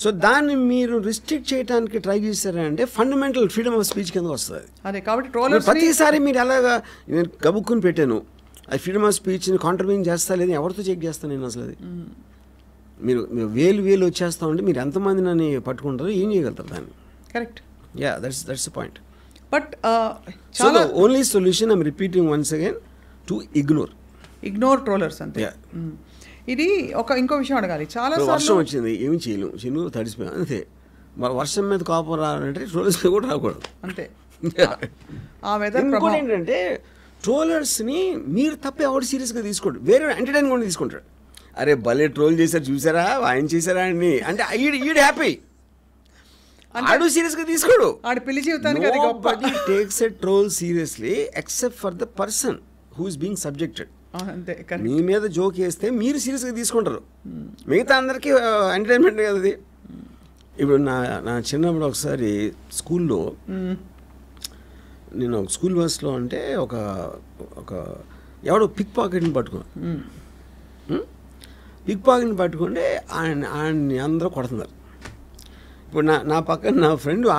సో దాన్ని మీరు రిస్ట్రిక్ట్ చేయడానికి ట్రై చేశారంటే ఫండమెంటల్ ఫ్రీడమ్ ఆఫ్ స్పీచ్ కింద వస్తుంది. అదే కాబట్టి ట్రోలర్స్ ప్రతిసారి మీరు అలాగా నేను గబుక్కుని పెట్టాను అది ఫ్రీడమ్ ఆఫ్ స్పీచ్ని కాంట్రవీన్ చేస్తా లేదు, ఎవరితో చెక్ చేస్తాను నేను అసలు. అది మీరు వేలు వచ్చేస్తా ఉంటే మీరు ఎంతమంది నన్ను పట్టుకుంటారో ఏం చేయగలుగుతారు దాన్ని. Correct. Yeah, that's the point. But so the only solution I'm repeating once again to ignore trollers అంతే. ఇది ఇంకో విషయం అడగాలి. చాలా వర్షం వచ్చింది, ఏమి చేయలేము, చిన్న తడిసిపోయాం అంతే. మరి వర్షం మీద కోపం రావాలంటే ట్రోలర్స్ మీద కూడా రాకూడదు అంతే. ఇంకోటి ఏంటంటే ట్రోలర్స్ని మీరు తప్ప ఎవరు సీరియస్గా తీసుకోండి, వేరే ఎంటర్టైన్మెంట్ కూడా తీసుకుంటాడు. అరే భలే ట్రోల్ చేశారు చూసారా, ఆయన చేశారా అని అంటే ఈడు హ్యాపీ, ఆడు సీరియస్గా తీసుకోడు. ఆడు పెళ్లి జీవితానికి nobody takes a troll seriously except for the person who is being subjected. మీ మీద జోక్ వేస్తే మీరు సీరియస్గా తీసుకుంటారు, మిగతా అందరికీ ఎంటర్టైన్మెంట్ కదా అది. ఇప్పుడు నా చిన్నప్పుడు ఒకసారి స్కూల్లో నేను ఒక స్కూల్ బస్లో అంటే ఒక ఎవడో పిక్ పాకెట్ని పట్టుకున్నాను. పిక్ పాకెట్ని పట్టుకుంటే ఆయన్ని అందరూ కొడుతున్నారు. ఇప్పుడు నా పక్కన నా ఫ్రెండ్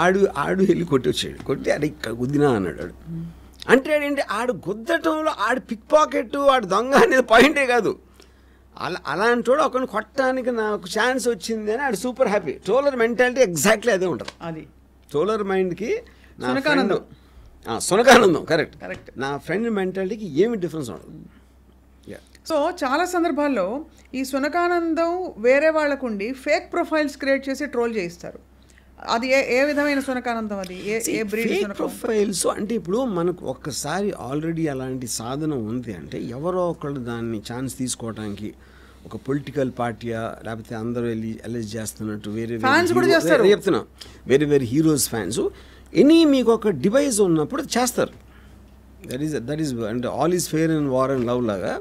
ఆడు వెళ్ళి కొట్టి అది గుద్దినా అన్నాడు. అంటే ఏంటి ఆడు గుద్దటంలో ఆడు పిక్ పాకెట్ ఆడు దొంగ అనేది పాయింటే కాదు. అలాంటి వాడు ఒకరిని కొట్టడానికి నాకు ఛాన్స్ వచ్చింది అని ఆడు super happy. Troller mentality exactly అదే ఉంటుంది. అది ట్రోలర్ మైండ్కి సునకానందం కరెక్ట్. నా ఫ్రెండ్ మెంటాలిటీకి ఏమి డిఫరెన్స్ ఉండదు. సో చాలా సందర్భాల్లో ఈ సునకానందం వేరే వాళ్ళకుండి ఫేక్ ప్రొఫైల్స్ క్రియేట్ చేసి ట్రోల్ చేయిస్తారు. అది ఏ విధమైన సునకానందం? అది ఏ బ్రీడ్ ప్రొఫైల్స్ అంటే ఇప్పుడు మనకు ఒక్కసారి ఆల్రెడీ అలాంటి సాధనం ఉంది అంటే ఎవరో ఒకళ్ళు దాన్ని ఛాన్స్ తీసుకోవడానికి, ఒక పొలిటికల్ పార్టీయా లేకపోతే అందరూ వెళ్ళి అలెజ్ చేస్తున్నట్టు వేరే చెప్తున్నా వేరే హీరోస్ ఫ్యాన్స్ మీకు ఒక డివైస్ ఉన్నప్పుడు చేస్తారు. దట్ ఈస్ అంటే all is fair in war and love లాగా.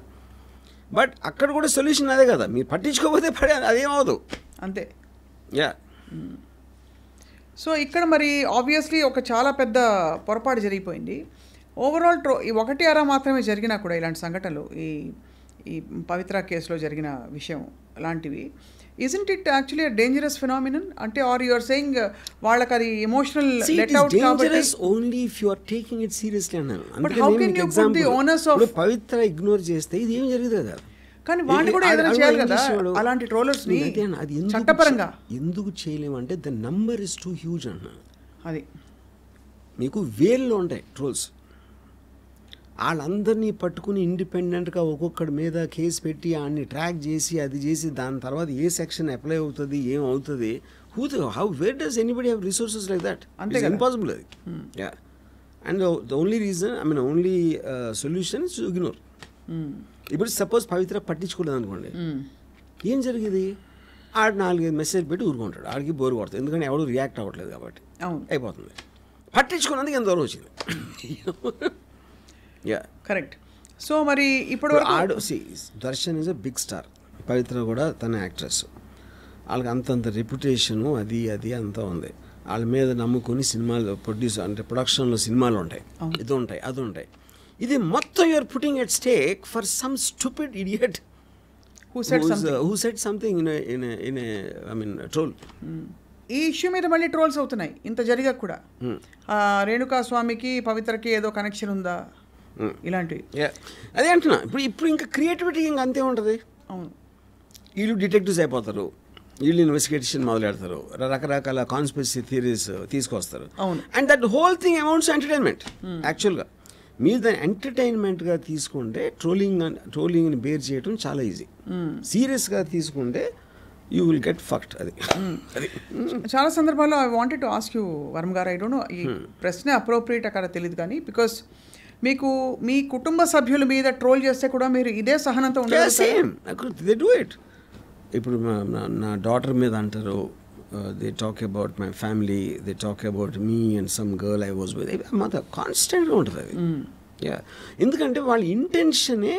బట్ అక్కడ కూడా సొల్యూషన్ అదే కదా, మీరు పట్టించుకోకపోతే అదేమవదు అంతే. యా. సో ఇక్కడ మరి ఆబ్వియస్లీ ఒక చాలా పెద్ద పొరపాటు జరిగిపోయింది. ఓవరాల్ ఒకటి అరా మాత్రమే జరిగినా కూడా ఇలాంటి సంఘటనలు ఈ పవిత్ర కేసులో జరిగిన విషయం లాంటివి, isn't it actually a dangerous phenomenon? అంటే ఆర్ యు ఆర్ సేయింగ్ వాళ్ళకి అది ఎమోషనల్ లెట్ అవుట్ కాబట్టి dangerous only if you are taking it seriously అన్నాను. But how can you put the onus of Pavitra ignore చేస్తే ఇది ఏం జరుగుతుంది కదా. కానీ వాళ్ళు కూడా ఏదైనా చేయాలి కదా అలాంటి ట్రోలర్స్ ని చట్టపరంగా. ఎందుకు చేయలేమంటే the number is too huge అన్న. అది మీకు వేల్లో ఉంటాయి ట్రోల్స్. వాళ్ళందరినీ పట్టుకుని ఇండిపెండెంట్గా ఒక్కొక్కడి మీద కేసు పెట్టి ఆయన్ని ట్రాక్ చేసి అది చేసి దాని తర్వాత ఏ సెక్షన్ అప్లై అవుతుంది ఏమవుతుంది, where does anybody have resources like that? అంతే ఇంపాసిబుల్ అది. Yeah. And the only reason only solution is to ignore. ఇప్పుడు సపోజ్ పవిత్ర పట్టించుకోలేదు అనుకోండి, ఏం జరిగేది? ఆడు 4-5 మెసేజ్ పెట్టి ఊరుకుంటాడు, ఆడికి బోరు కొడుతుంది, ఎందుకంటే ఎవడు రియాక్ట్ అవ్వట్లేదు కాబట్టి. అవును, అయిపోతుంది. పట్టించుకున్నందుకు ఎంత దూరం వచ్చింది. Yeah, correct. సో మరి ఇప్పుడు ఆడు Darshan is a big star, Pavithra కూడా తన యాక్ట్రెస్, వాళ్ళకి అంతంత రెప్యుటేషను అది అంతా ఉంది. వాళ్ళ మీద నమ్ముకొని సినిమాలు అంటే ప్రొడక్షన్లో సినిమాలు ఉంటాయి, ఇది ఉంటాయి, అది ఉంటాయి. ఇది మొత్తం you're putting at stake for some stupid idiot who said something in a I mean troll. ఈ ఇష్యూ మీద మళ్ళీ ట్రోల్స్ అవుతున్నాయి ఇంత జరిగా కూడా. రేణుకా స్వామికి పవిత్రకి ఏదో కనెక్షన్ ఉందా ఇలాంటివి. అదే అంటున్నా, ఇప్పుడు ఇంకా క్రియేటివిటీ ఇంకా అంతే ఉంటుంది. అవును, వీళ్ళు డిటెక్టివ్స్ అయిపోతారు, వీళ్ళు ఇన్వెస్టిగేషన్ మొదలెడతారు, రకరకాల కాన్స్పిరసీ థియరీస్ తీసుకొస్తారు. అవును, and that whole thing amounts entertainment. యాక్చువల్గా మీరు దాన్ని ఎంటర్టైన్మెంట్గా తీసుకుంటే ట్రోలింగ్ని బేర్ చేయడం చాలా ఈజీ. సీరియస్గా తీసుకుంటే యూ విల్ గెట్ ఫక్ట్. అది చాలా సందర్భాల్లో I wanted to ask you Varma garu, I don't no ఈ ప్రశ్న అప్రోప్రియేట్ అక్కడ తెలియదు కానీ, బికాస్ మీకు మీ కుటుంబ సభ్యుల మీద ట్రోల్ చేస్తే కూడా మీరు ఇదే సహనంతో ఉండదు. ఇప్పుడు నా డాటర్ మీద అంటారు, they talk about my family, they talk about me and some girl I was with, మాత్రం కాన్స్టెంట్గా ఉంటుంది అది. ఎందుకంటే వాళ్ళ ఇంటెన్షనే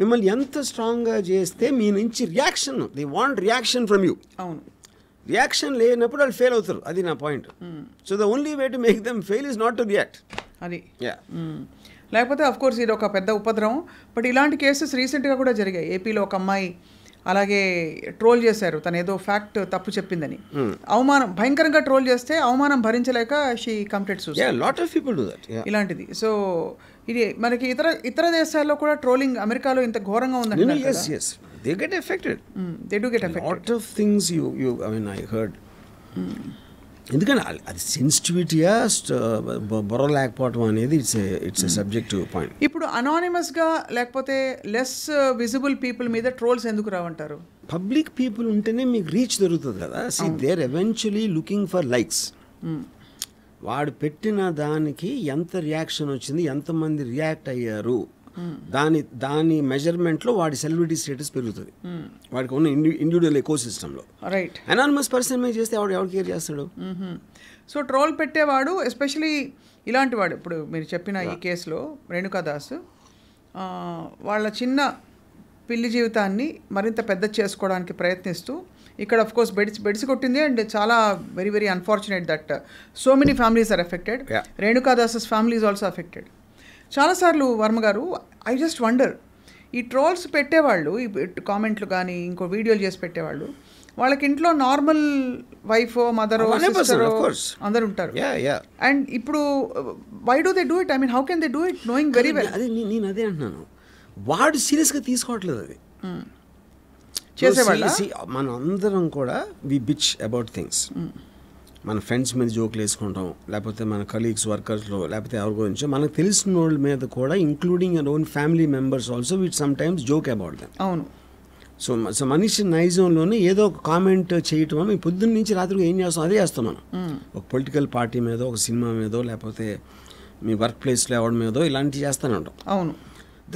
మిమ్మల్ని ఎంత స్ట్రాంగ్గా చేస్తే మీ నుంచి reaction, they want reaction from you. అవును, రియాక్షన్ లేనప్పుడు వాళ్ళు ఫెయిల్ అవుతారు, అది నా point. So the only way to make them fail is not to react. అది లేకపోతే అఫ్ కోర్స్ ఇది ఒక పెద్ద ఉపద్రవం. బట్ ఇలాంటి కేసెస్ రీసెంట్గా కూడా జరిగాయి. ఏపీలో ఒక అమ్మాయి అలాగే ట్రోల్ చేశారు, తను ఏదో ఫ్యాక్ట్ తప్పు చెప్పిందని. అవమానం భయంకరంగా ట్రోల్ చేస్తే అవమానం భరించలేక she committed suicide. Lot of people do that. ఇలాంటిది. సో ఇది మనకి ఇతర దేశాల్లో కూడా ట్రోలింగ్ అమెరికాలో ఇంత ఘోరంగా ఉందండి. They get affected. They do get affected. Lot of things I mean I heard. ఎందుకంటే అది సెన్సిటివిటీయా బొర్ర లేకపోవడం అనేది ఇట్స్ ఎ సబ్జెక్టివ్ పాయింట్. ఇప్పుడు అనానిమస్గా లేకపోతే లెస్ విజిబుల్ పీపుల్ మీద ట్రోల్స్ ఎందుకు రావంటారు? పబ్లిక్ పీపుల్ ఉంటేనే మీకు రీచ్ దొరుకుతుంది కదా. See they're eventually looking for likes. వాడు పెట్టిన దానికి ఎంత రియాక్షన్ వచ్చింది, ఎంతమంది రియాక్ట్ అయ్యారు, దాని మెజర్మెంట్లో వాడి సెలబ్రిటీ స్టేటస్ పెరుగుతుంది. వాడికి ఉన్న ఇండివిజువల్ ఎకో సిస్టంలో. రైట్. అనానిమస్ పర్సన్ మీద చేస్తే ఎవరు కేర్ చేస్తాడు? సో ట్రోల్ పెట్టేవాడు, ఎస్పెషలీ ఇలాంటి వాడు, ఇప్పుడు మీరు చెప్పిన ఈ కేసులో రేణుకాదాస్ వాళ్ళ చిన్న పిల్లి జీవితాన్ని మరింత పెద్ద చేసుకోవడానికి ప్రయత్నిస్తూ ఇక్కడ అఫ్ కోర్స్ బెడిసి కొట్టింది. అండ్ చాలా very very unfortunate that so many families are affected. Renukadas family is also affected. చాలాసార్లు Varma garu I just wonder, ఈ ట్రోల్స్ పెట్టేవాళ్ళు, ఈ కామెంట్లు కానీ ఇంకో వీడియోలు చేసి పెట్టేవాళ్ళు, వాళ్ళకి ఇంట్లో నార్మల్ వైఫో మదరో సిస్టరో అందరు ఉంటారు. అండ్ ఇప్పుడు why do they do it? I mean how can they do it knowing very well? అదే నేను అదే అంటున్నాను, వాడు సీరియస్గా తీసుకోవట్లేదు అది చేసేవాళ్ళ. మనం అందరం కూడా వి బిచ్ అబౌట్ థింగ్స్. మన ఫ్రెండ్స్ మీద జోకులు వేసుకుంటాం, లేకపోతే మన కలీగ్స్ వర్కర్స్లో, లేకపోతే ఎవరి గురించో మనకు తెలిసిన వాళ్ళ మీద కూడా, including our own family members also we sometimes joke about them. అవును. సో మనిషి నైజంలోనే ఏదో ఒక కామెంట్ చేయటం, మేము పొద్దున్న నుంచి రాత్రికి ఏం చేస్తాం అదే చేస్తాం మనం. ఒక పొలిటికల్ పార్టీ మీదో, ఒక సినిమా మీదో, లేకపోతే మీ వర్క్ ప్లేస్లో ఎవరి మీదో ఇలాంటివి చేస్తూనే ఉంటాం. అవును.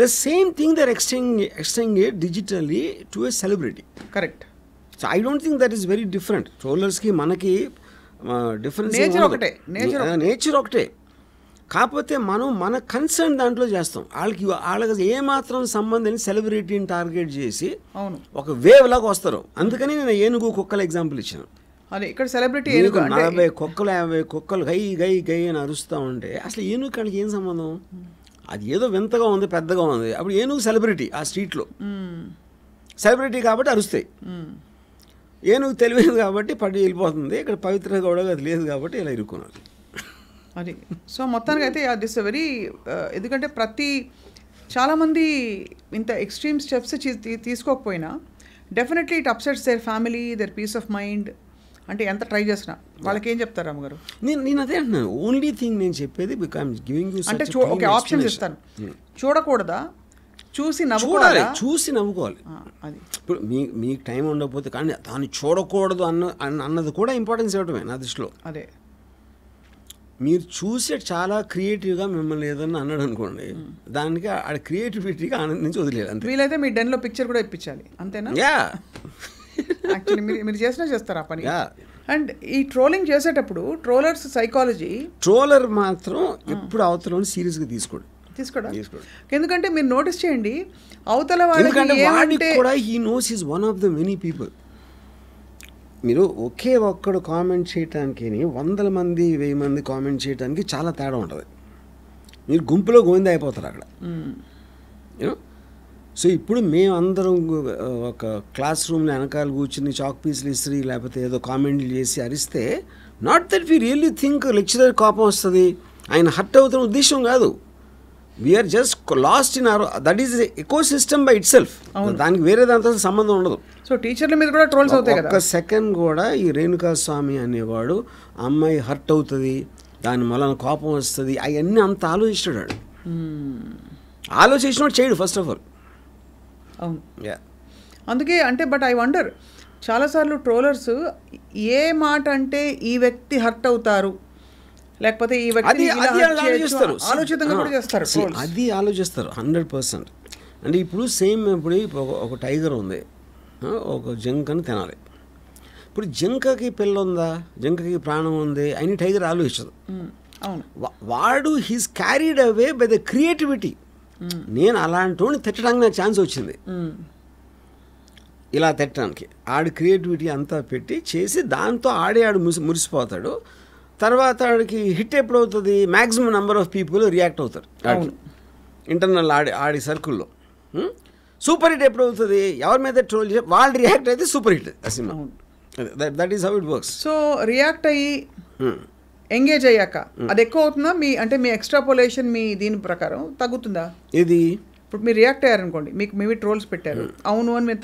The same thing they're extending it digitally to a celebrity. Correct. So I don't think that is very different. ట్రోలర్స్కి మనకి డిఫరెన్స్ నేచర్ ఒకటే, కాకపోతే మనం మన కన్సర్న్ దాంట్లో చేస్తాం. వాళ్ళకి ఏమాత్రం సంబంధం సెలబ్రిటీని టార్గెట్ చేసి ఒక వేవ్ లాగా వస్తారు. అందుకని నేను ఏనుగు కుక్కల ఎగ్జాంపుల్ ఇచ్చాను. అదే ఇక్కడ సెలబ్రిటీ 40 కుక్కలు 50 కుక్కలు గై గై గై అని అరుస్తూ ఉంటే అసలు ఏనుగు కాళ్ళకి ఏం సంబంధం? అది ఏదో వింతగా ఉంది, పెద్దగా ఉంది. అప్పుడు ఏనుగు సెలబ్రిటీ ఆ స్ట్రీట్లో, సెలబ్రిటీ కాబట్టి అరుస్తాయి. ఏనుగు తెలియదు కాబట్టి పడి వెళ్ళిపోతుంది. ఇక్కడ పవిత్ర కూడా అది లేదు కాబట్టి ఇలా ఇరుక్కున్నారు అది. సో మొత్తానికి అయితే దిస్ వెరీ, ఎందుకంటే చాలామంది ఇంత ఎక్స్ట్రీమ్ స్టెప్స్ తీసుకోకపోయినా definitely it upsets their family, their peace of mind. అంటే ఎంత ట్రై చేసినా వాళ్ళకి ఏం చెప్తారు అమ్మగారు? నేను అదే అంటున్నాను, ఓన్లీ థింగ్ నేను చెప్పేది గివింగ్ యూ అంటే ఒక ఆప్షన్స్ ఇస్తాను. చూడకూడదా, చూసి నవ్వుకోవాలి. అది ఇప్పుడు మీకు టైం ఉండకపోతే కానీ దాన్ని చూడకూడదు అన్నది కూడా ఇంపార్టెన్స్ ఇవ్వడమే నా దృష్టిలో. అదే మీరు చూసే చాలా క్రియేటివ్గా మిమ్మల్ని ఏదన్నా అన్నాడు అనుకోండి, దానికి ఆ క్రియేటివిటీగా ఆనందించి వదిలేదు అంతే. వీలైతే మీ డెన్లో పిక్చర్ కూడా ఇప్పించాలి, అంతేనా? యాక్చువల్లీ మీరు చేసినా చేస్తారు ఆ పని. యా, అండ్ ఈ ట్రోలింగ్ చేసేటప్పుడు ట్రోలర్స్ సైకాలజీ, ట్రోలర్ మాత్రం ఎప్పుడు అవతల సీరియస్గా తీసుకోడు. ఎందుకంటే మీరు నోటీస్ చేయండి, అవతల ఎందుకంటే వాడికి వాళ్ళకి కూడా he knows is one of the many people. మీరు ఒకే ఒక్కడు కామెంట్ చేయటానికి 100 మంది 1000 మంది కామెంట్ చేయడానికి చాలా తేడా ఉంటుంది. మీరు గుంపులో గోవింద అయిపోతారు అక్కడ. యూనో, సో ఇప్పుడు మేమందరం ఒక క్లాస్ రూమ్లో వెనకాల కూర్చుని చాక్ పీసులు ఇస్త్రీ లేకపోతే ఏదో కామెంట్లు చేసి అరిస్తే, not that we really think lecturer కోపం వస్తుంది, ఆయన హర్ట్ అవుతున్న ఉద్దేశం కాదు. We're just lost in our, that is ecosystem by itself. దానికి వేరే దాంతో సంబంధం ఉండదు. సో టీచర్ల మీద కూడా ట్రోల్స్ అవుతాయి కదా. ఒక్క సెకండ్ కూడా ఈ రేణుకా స్వామి అనేవాడు అమ్మాయి హర్ట్ అవుతుంది, దాని వలన కోపం వస్తుంది, అవన్నీ అంత ఆలోచించాడు. ఆలోచించినోడు చేయడు ఫస్ట్ ఆఫ్ ఆల్. అవును, అందుకే అంటే బట్ ఐ వండర్, చాలాసార్లు ట్రోలర్స్ ఏ మాట అంటే ఈ వ్యక్తి హర్ట్ అవుతారు, లేకపోతే ఈ వ్యక్తి ఆలోచితంగా కూడా చేస్తారు. అది ఆలోచిస్తారు 100%. అంటే ఇప్పుడు సేమ్, ఇప్పుడు ఒక టైగర్ ఉంది, ఒక జింకని తినాలి. ఇప్పుడు జింకకి పిల్ల ఉందా, జింకకి ప్రాణం ఉంది అని టైగర్ ఆలోచించదు. వాడు he's carried away by the creativity. నేను అలాంటి వాడిని తిట్టడానికి నాకు ఛాన్స్ వచ్చింది, ఇలా తిట్టడానికి. ఆడి క్రియేటివిటీ అంతా పెట్టి చేసి దాంతో ఆడు మురిసిపోతాడు. తర్వాత ఆడికి హిట్ ఎప్పుడు అవుతుంది, maximum number of people react అవుతారు ఇంటర్నల్ ఆడి సర్కిల్లో. సూపర్ హిట్ ఎప్పుడు అవుతుంది, ఎవరి మీద ట్రోల్ చేసి వాళ్ళు రియాక్ట్ అయితే సూపర్ హిట్ ఆ cinema. That is how it works. So react అయ్యి ఎంగేజ్ అయ్యాక అది ఎక్కువ అవుతుందా మీ, అంటే మీ ఎక్స్ట్రాపోలేషన్ మీ దీని ప్రకారం తగ్గుతుందా? ఇది ఇప్పుడు మీరు రియాక్ట్ అయ్యారు అనుకోండి, మీకు మేబీ ట్రోల్స్ పెట్టారు, అవును అని మీరు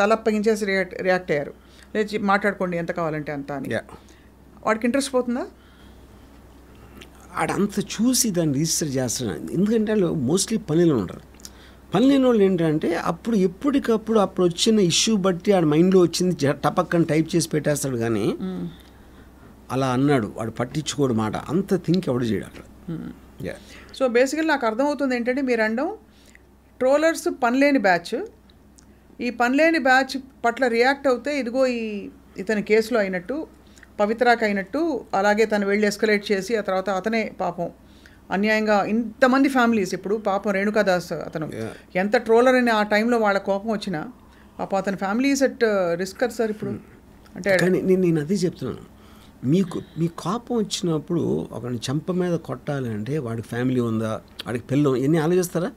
తలప్పగించేసి రియాక్ట్ అయ్యారు, లేచి మాట్లాడుకోండి ఎంత కావాలంటే అంత అని, వాడికి ఇంట్రెస్ట్ పోతుందా? ఆడంత చూసి దాన్ని రిజిస్టర్ చేస్తున్నాడు. ఎందుకంటే వాళ్ళు మోస్ట్లీ పనిలో ఉంటారు. పని లేని వాళ్ళు ఏంటంటే అప్పుడు ఎప్పటికప్పుడు అప్పుడు వచ్చిన ఇష్యూ బట్టి ఆడ మైండ్లో వచ్చింది టపక్కని టైప్ చేసి పెట్టేస్తాడు. కానీ అలా అన్నాడు వాడు పట్టించుకోడు మాట, అంత థింక్ ఎవడు చేయడు అక్కడ. సో బేసికల్ నాకు అర్థమవుతుంది ఏంటంటే మీరు అనడం, ట్రోలర్స్ పనిలేని బ్యాచ్, ఈ పనిలేని బ్యాచ్ పట్ల రియాక్ట్ అవుతే ఇదిగో ఇతని కేసులో అయినట్టు, పవిత్రాకి అయినట్టు, అలాగే తను వెళ్ళి ఎస్కలేట్ చేసి ఆ తర్వాత అతనే పాపం అన్యాయంగా ఇంతమంది ఫ్యామిలీస్, ఇప్పుడు పాపం రేణుకాదాస్ అతను ఎంత ట్రోలర్ అని ఆ టైంలో వాళ్ళ కోపం వచ్చినా పాపం అతని ఫ్యామిలీస్ అట్ రిస్క్ కదా సార్ ఇప్పుడు. అంటే నేను అదే చెప్తున్నాను, మీ కోపం వచ్చినప్పుడు ఒకరిని చెంప మీద కొట్టాలి అంటే వాడికి ఫ్యామిలీ ఉందా, వాడికి పిల్లలు, ఇవన్నీ ఆలోచిస్తారా?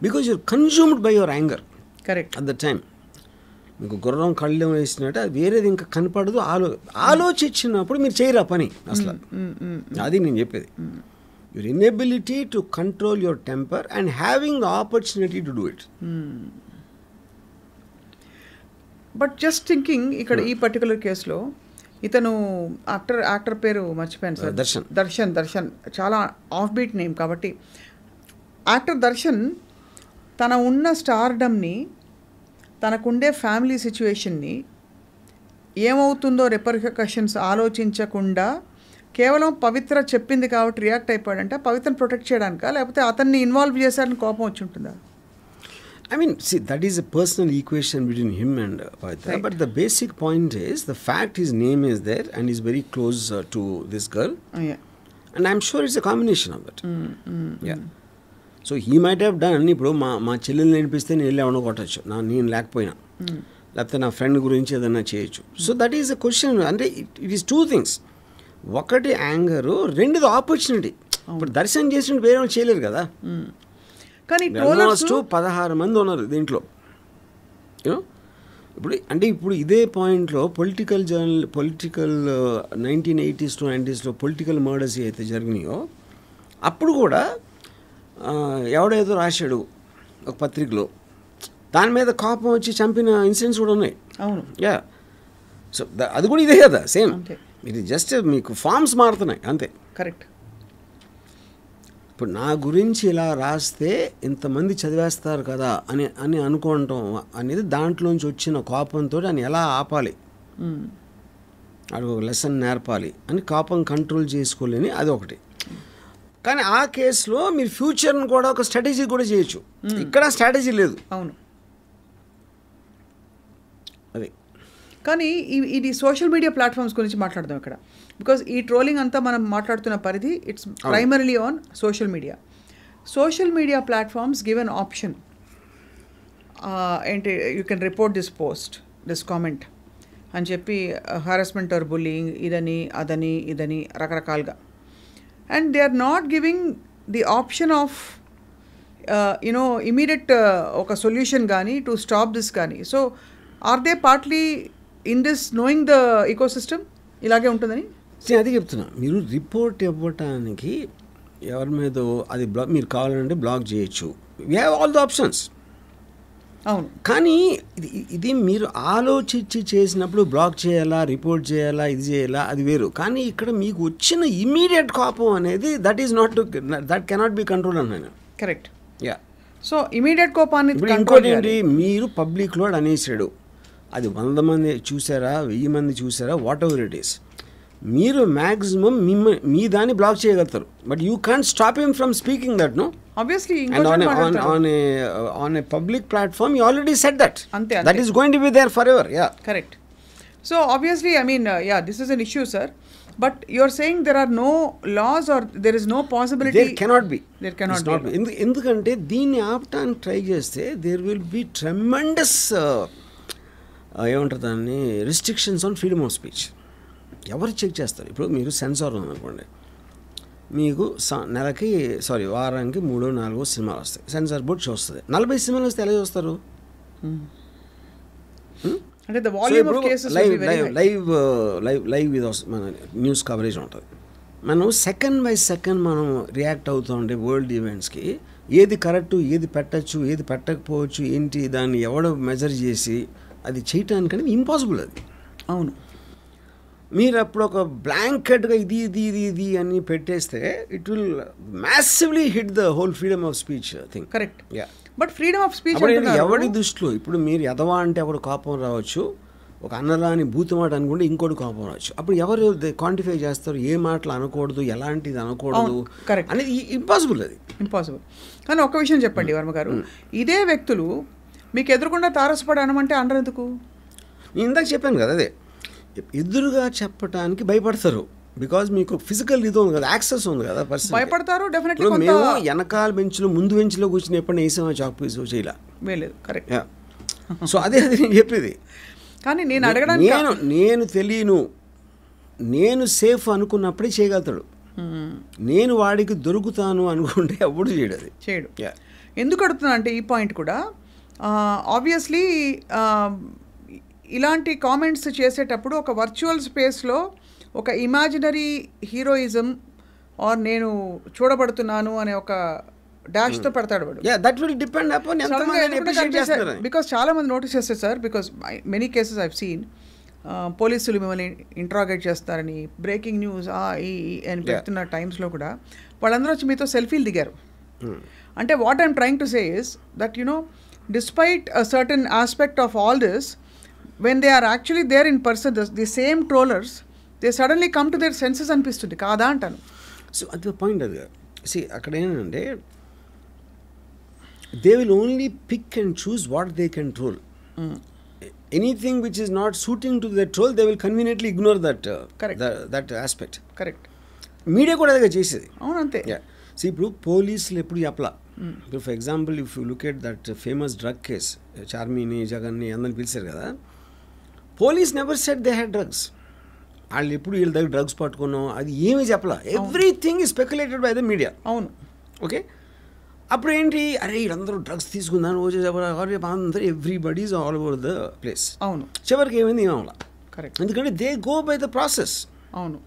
Because you're consumed by your anger. Correct. At the time మీకు గుర్రం కళ్ళు వేసినట్టు అది వేరేది ఇంకా కనపడదు. ఆలోచించినప్పుడు మీరు చేయరా పని అసలు. అది నేను చెప్పేది. Your inability to control your temper and having the opportunity to do it. But just thinking ఇక్కడ ఈ పర్టికులర్ కేసులో ఇతను యాక్టర్ పేరు మర్చిపోయాను సార్, దర్శన్ చాలా ఆఫ్ బీట్ నేమ్ కాబట్టి, యాక్టర్ దర్శన్ తన ఉన్న స్టార్డమ్ని, తనకుండే ఫ్యామిలీ సిచ్యువేషన్ని ఏమవుతుందో రిపర్కషన్స్ ఆలోచించకుండా కేవలం పవిత్ర చెప్పింది కాబట్టి రియాక్ట్ అయిపోయాడంటే పవిత్రను ప్రొటెక్ట్ చేయడానికా, లేకపోతే అతన్ని ఇన్వాల్వ్ చేశారని కోపం వచ్చి ఉంటుందా? I mean, see, that is a personal equation between him and Pavitra. Right. But the basic point is the fact his name is there and he's very close to this girl. Yeah. And I'm sure it's a combination of it. Yeah. So he might have done, ఇప్పుడు మా చెల్లెల్ని నేర్పిస్తే నేను వెళ్ళి ఎవరినో కొట్టచ్చు, నేను లేకపోయినా, లేకపోతే నా ఫ్రెండ్ గురించి ఏదైనా చేయొచ్చు. So that is a question. అంటే ఇట్ ఈస్ 2 things. ఒకటి యాంగరు, రెండుది ఆపర్చునిటీ. ఇప్పుడు దర్శనం చేసినట్టు వేరే వాళ్ళు చేయలేరు కదా. కానీ 16 మంది ఉన్నారు దీంట్లో. ఇప్పుడు ఇదే పాయింట్లో political 1980s to 90s political murders అయితే జరిగినాయో అప్పుడు కూడా ఎవడేదో రాశాడు ఒక పత్రికలో, దాని మీద కోపం వచ్చి చంపిన ఇన్సిడెంట్స్ కూడా ఉన్నాయి. అవును. యా. సో అది కూడా ఇదే కదా, సేమ్. ఇది జస్ట్ మీకు ఫార్మ్స్ మారుతున్నాయి అంతే. కరెక్ట్. ఇప్పుడు నా గురించి ఇలా రాస్తే ఇంతమంది చదివేస్తారు కదా అని అనుకోవటం అనేది దాంట్లోంచి వచ్చిన కోపంతో అని ఎలా ఆపాలి, అది ఒక లెసన్ నేర్పాలి అని కోపం కంట్రోల్ చేసుకోలేని అది ఒకటి. కానీ ఆ కేసులో మీరు ఫ్యూచర్ని కూడా ఒక స్ట్రాటజీ కూడా చేయొచ్చు. ఇక్కడ స్ట్రాటజీ లేదు. అవును. అది కానీ ఇది సోషల్ మీడియా ప్లాట్ఫామ్స్ గురించి మాట్లాడదాం ఇక్కడ. బికాజ్ ఈ ట్రోలింగ్ అంతా మనం మాట్లాడుతున్న పరిధి it's primarily on social media. Social media platforms give an option, ఏంటి, you can report this post, this comment అని చెప్పి హారాస్మెంట్ ఆర్ బుల్లింగ్ ఇదని ఇదని రకరకాలుగా. And they are not giving the option of immediate ఒక సొల్యూషన్ కానీ టు స్టాప్ దిస్ కానీ. So are they partly in this knowing the ecosystem ఇలాగే ఉంటుందని? అది చెప్తున్నా. మీరు రిపోర్ట్ ఇవ్వటానికి ఎవరి మీద అది మీరు కావాలంటే బ్లాక్ చేయొచ్చు. We have all the options. అవును. కానీ ఇది మీరు ఆలోచించి చేసినప్పుడు బ్లాక్ చేయాలా, రిపోర్ట్ చేయాలా, ఇది చేయాలా, అది వేరు. కానీ ఇక్కడ మీకు వచ్చిన ఇమీడియట్ కోపం అనేది దట్ కెనాట్ బి కంట్రోల్ అన్నాను. కరెక్ట్. యా. సో ఇమీడియట్ కోపాన్ని ఇంకోటి ఏంటి, మీరు పబ్లిక్లో అనేసాడు, అది 100 మంది చూసారా, 1000 మంది చూసారా, వాట్ ఎవర్ ఇట్ ఈస్, మీరు మ్యాక్సిమం మీ దాన్ని బ్లాక్ చేయగలుగుతారు. But you can't stop him from speaking that, no? Obviously, on a public platform, you already said that. Ante. That is going to be there forever. Yeah. Correct. So obviously, I mean, this is an issue, sir. But you're saying there are no laws or there is no possibility. There cannot be. There cannot be. ఎందుకంటే దీన్ని ఆపటానికి ట్రై చేస్తే there will be tremendous ఏమంటారు దాన్ని, restrictions on freedom of speech. ఎవరు చెక్ చేస్తారు? ఇప్పుడు మీరు సెన్సార్ ఉందనుకోండి, మీకు వారానికి 3-4 సినిమాలు వస్తాయి, సెన్సార్ బోర్డ్ చూస్తుంది. 40 సినిమాలు వస్తే ఎలా చూస్తారు? అంటే the volume of cases live ఇది మన న్యూస్ కవరేజ్ ఉంటుంది. మనం సెకండ్ బై సెకండ్ మనం రియాక్ట్ అవుతూ ఉండే వరల్డ్ ఈవెంట్స్కి ఏది కరెక్టు, ఏది పెట్టచ్చు, ఏది పెట్టకపోవచ్చు, ఏంటి దాన్ని ఎవడో మెజర్ చేసి అది చేయటానికి అనేది ఇంపాసిబుల్. అది అవును. మీరు అప్పుడు ఒక బ్లాంకెట్గా ఇది అని పెట్టేస్తే it will massively hit the whole freedom of speech thing. Correct. But freedom of speech ఎవరి దృష్టిలో ఇప్పుడు మీరు ఎదవా అంటే ఒకడు కోపం రావచ్చు, ఒక అన్నరాని బూతుమాట అనుకుంటే ఇంకోటి కోపం రావచ్చు. అప్పుడు ఎవరు క్వాంటిఫై చేస్తారు, ఏ మాటలు అనకూడదు, ఎలాంటిది అనకూడదు అనేది ఇంపాసిబుల్. అది ఇంపాసిబుల్. కానీ ఒక విషయం చెప్పండి వర్మ గారు, ఇదే వ్యక్తులు మీకు ఎదురుకుండా తారసపడి అనమంటే అనరు ఎందుకు? నేను ఇందాక చెప్పాను కదా, అదే ఎదురుగా చెప్పడానికి భయపడతారు. బికాజ్ మీకు ఫిజికల్ ఇది ఉంది కదా, యాక్సెస్ ఉంది కదా, పర్సన్ భయపడతారు. డెఫినెట్లీ మేము వెనకాల బెంచ్లో ముందు బెంచ్లో కూర్చుని ఎప్పుడైనా వేసామా చాక్ పీస్ చేయలేదు. కరెక్ట్. సో అదే నేను చెప్పేది. కానీ నేను అడగడానికి నేను తెలియను, నేను సేఫ్ అనుకున్నప్పుడే చేయగలుగుతాడు. నేను వాడికి దొరుకుతాను అనుకుంటే అప్పుడు చేయడు. ఎందుకు అడుగుతున్నా అంటే ఈ పాయింట్ కూడా ఆబ్వియస్లీ ఇలాంటి కామెంట్స్ చేసేటప్పుడు ఒక వర్చువల్ స్పేస్లో ఒక ఇమాజినరీ హీరోయిజం ఆర్ నేను చూడబడుతున్నాను అనే ఒక డాష్తో పెడతాడు వాడు. బికాస్ చాలా మంది నోటీస్ చేస్తారు sir, because many cases I've seen పోలీసులు మిమ్మల్ని ఇంట్రాగేట్ చేస్తారని, బ్రేకింగ్ న్యూస్ అని పెడుతున్న టైమ్స్లో కూడా వాళ్ళందరూ వచ్చి మీతో సెల్ఫీలు దిగారు. అంటే what I'm trying to say is that despite a certain aspect of all this, when they are actually there in person, the same trollers, they suddenly come to their senses అనిపిస్తుంది కాదా అంటాను. సో అది పాయింట్. అది అక్కడ ఏంటంటే they will only pick and choose what they can troll. Anything which is not suiting to their troll, they will conveniently ignore that aspect. Correct. Media కూడా అదే చేసేది. అవును, అంతే. సో ఇప్పుడు పోలీసులు ఎప్పుడు చెప్పలా. ఇప్పుడు for example if you look at that famous drug case, చార్మిని, జగన్ని అందరిని పిలిచారు కదా, police never said they had drugs. వాళ్ళు ఎప్పుడు వీళ్ళ దగ్గర డ్రగ్స్ పట్టుకున్నాం అది ఏమీ చెప్పలా. Everything is speculated by the media. అవును. ఓకే. అప్పుడు ఏంటి, అరే వీళ్ళందరూ డ్రగ్స్ తీసుకుందాను అందరూ everybody is all over the place. అవును. చివరికి ఏమైంది ఏమవలా. కరెక్ట్. ఎందుకంటే they go by the process. అవును.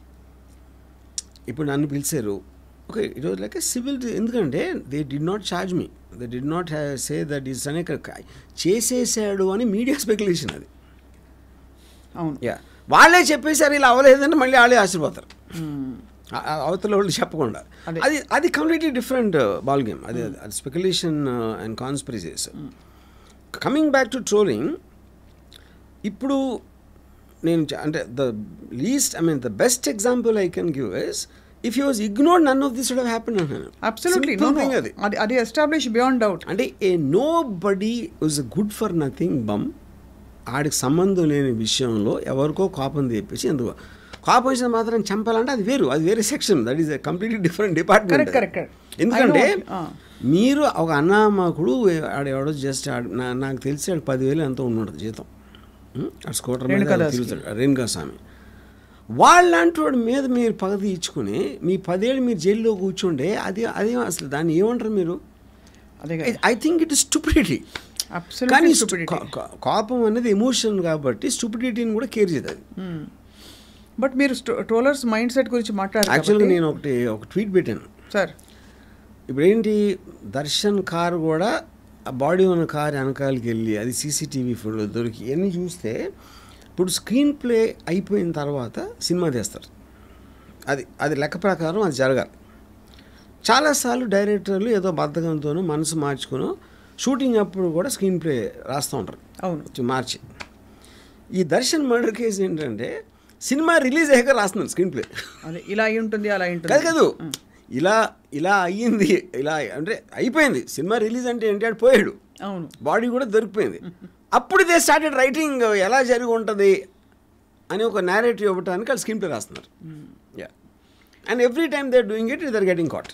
ఇప్పుడు నన్ను పిలిచారు, okay, it was like a civil. ఎందుకంటే they did not charge me, they did not say that is అనే చేసేసాడు అని మీడియా స్పెక్యులేషన్. అది అవును. వాళ్ళే చెప్పేసారు ఇలా అవ్వలేదంటే మళ్ళీ వాళ్ళే ఆశీర్పోతారు అవతల వాళ్ళు చెప్పకుండా. అది కంప్లీట్లీ డిఫరెంట్ బాల్ గేమ్. అది speculation and conspiracies. Coming back to trolling, ఇప్పుడు నేను అంటే the best example I can give is, if he was ignored, none of this would have happened. Absolutely. Adi established beyond doubt. And nobody was a good for nothing bum ఆడికి సంబంధం లేని విషయంలో ఎవరికో కోపం తెప్పించి ఎందుకు కోపం వచ్చిన మాత్రం చంపాలంటే అది వేరే section, that is a completely different department. ఎందుకంటే మీరు ఒక అన్నామకుడు ఆడెవడో జస్ట్ నాకు తెలిసి ఆడు 10,000 ఎంతో ఉన్నాడు జీతం, స్కూటర్ మీద తిరుగుతాడు రేణుకా స్వామి. వాళ్ళంటి వాడి మీద మీరు పగ తీర్చుకుని మీ 10 ఏళ్ళు మీరు జైల్లో కూర్చుంటే అది అసలు దాన్ని ఏమంటారు మీరు? I think it is stupidity. కానీ కోపం అనేది ఎమోషన్ కాబట్టి స్టూపిడిటీని కూడా కేర్ చేయదు. బట్ మీరు ట్రోలర్స్ మైండ్ సెట్ గురించి మాట్లాడారు. యాక్చువల్గా నేను ఒక ట్వీట్ పెట్టాను సార్. ఇప్పుడు ఏంటి, దర్శన్ కారు కూడా ఆ బాడీ ఉన్న కారు వెనకాలకి వెళ్ళి అది సీసీటీవీ ఫోటో దొరికి ఇవన్నీ చూస్తే ఇప్పుడు స్క్రీన్ ప్లే అయిపోయిన తర్వాత సినిమా తీస్తారు, అది లెక్క ప్రకారం అది జరగాలి. చాలాసార్లు డైరెక్టర్లు ఏదో బద్ధకంతోనూ మనసు మార్చుకునో షూటింగ్ అప్పుడు కూడా స్క్రీన్ ప్లే రాస్తూ ఉంటారు. అవును, మార్చి. ఈ దర్శన్ మర్డర్ కేసు ఏంటంటే సినిమా రిలీజ్ అయ్యాక రాస్తున్నారు స్క్రీన్ ప్లే. అదే ఇలా అయి ఉంటుంది, అలా ఉంటుంది కాదు, ఇలా అయ్యింది, ఇలా అంటే అయిపోయింది. సినిమా రిలీజ్ అంటే ఏంటి, ఆడు పోయాడు, అవును, బాడీ కూడా దొరికిపోయింది. అప్పుడు దే స్టార్టెడ్ రైటింగ్ ఎలా జరిగి ఉంటుంది అని ఒక నేరేటివ్ ఇవ్వడానికి వాళ్ళు స్క్రీన్ ప్లే రాస్తున్నారు. And every time they are doing it, they are getting caught.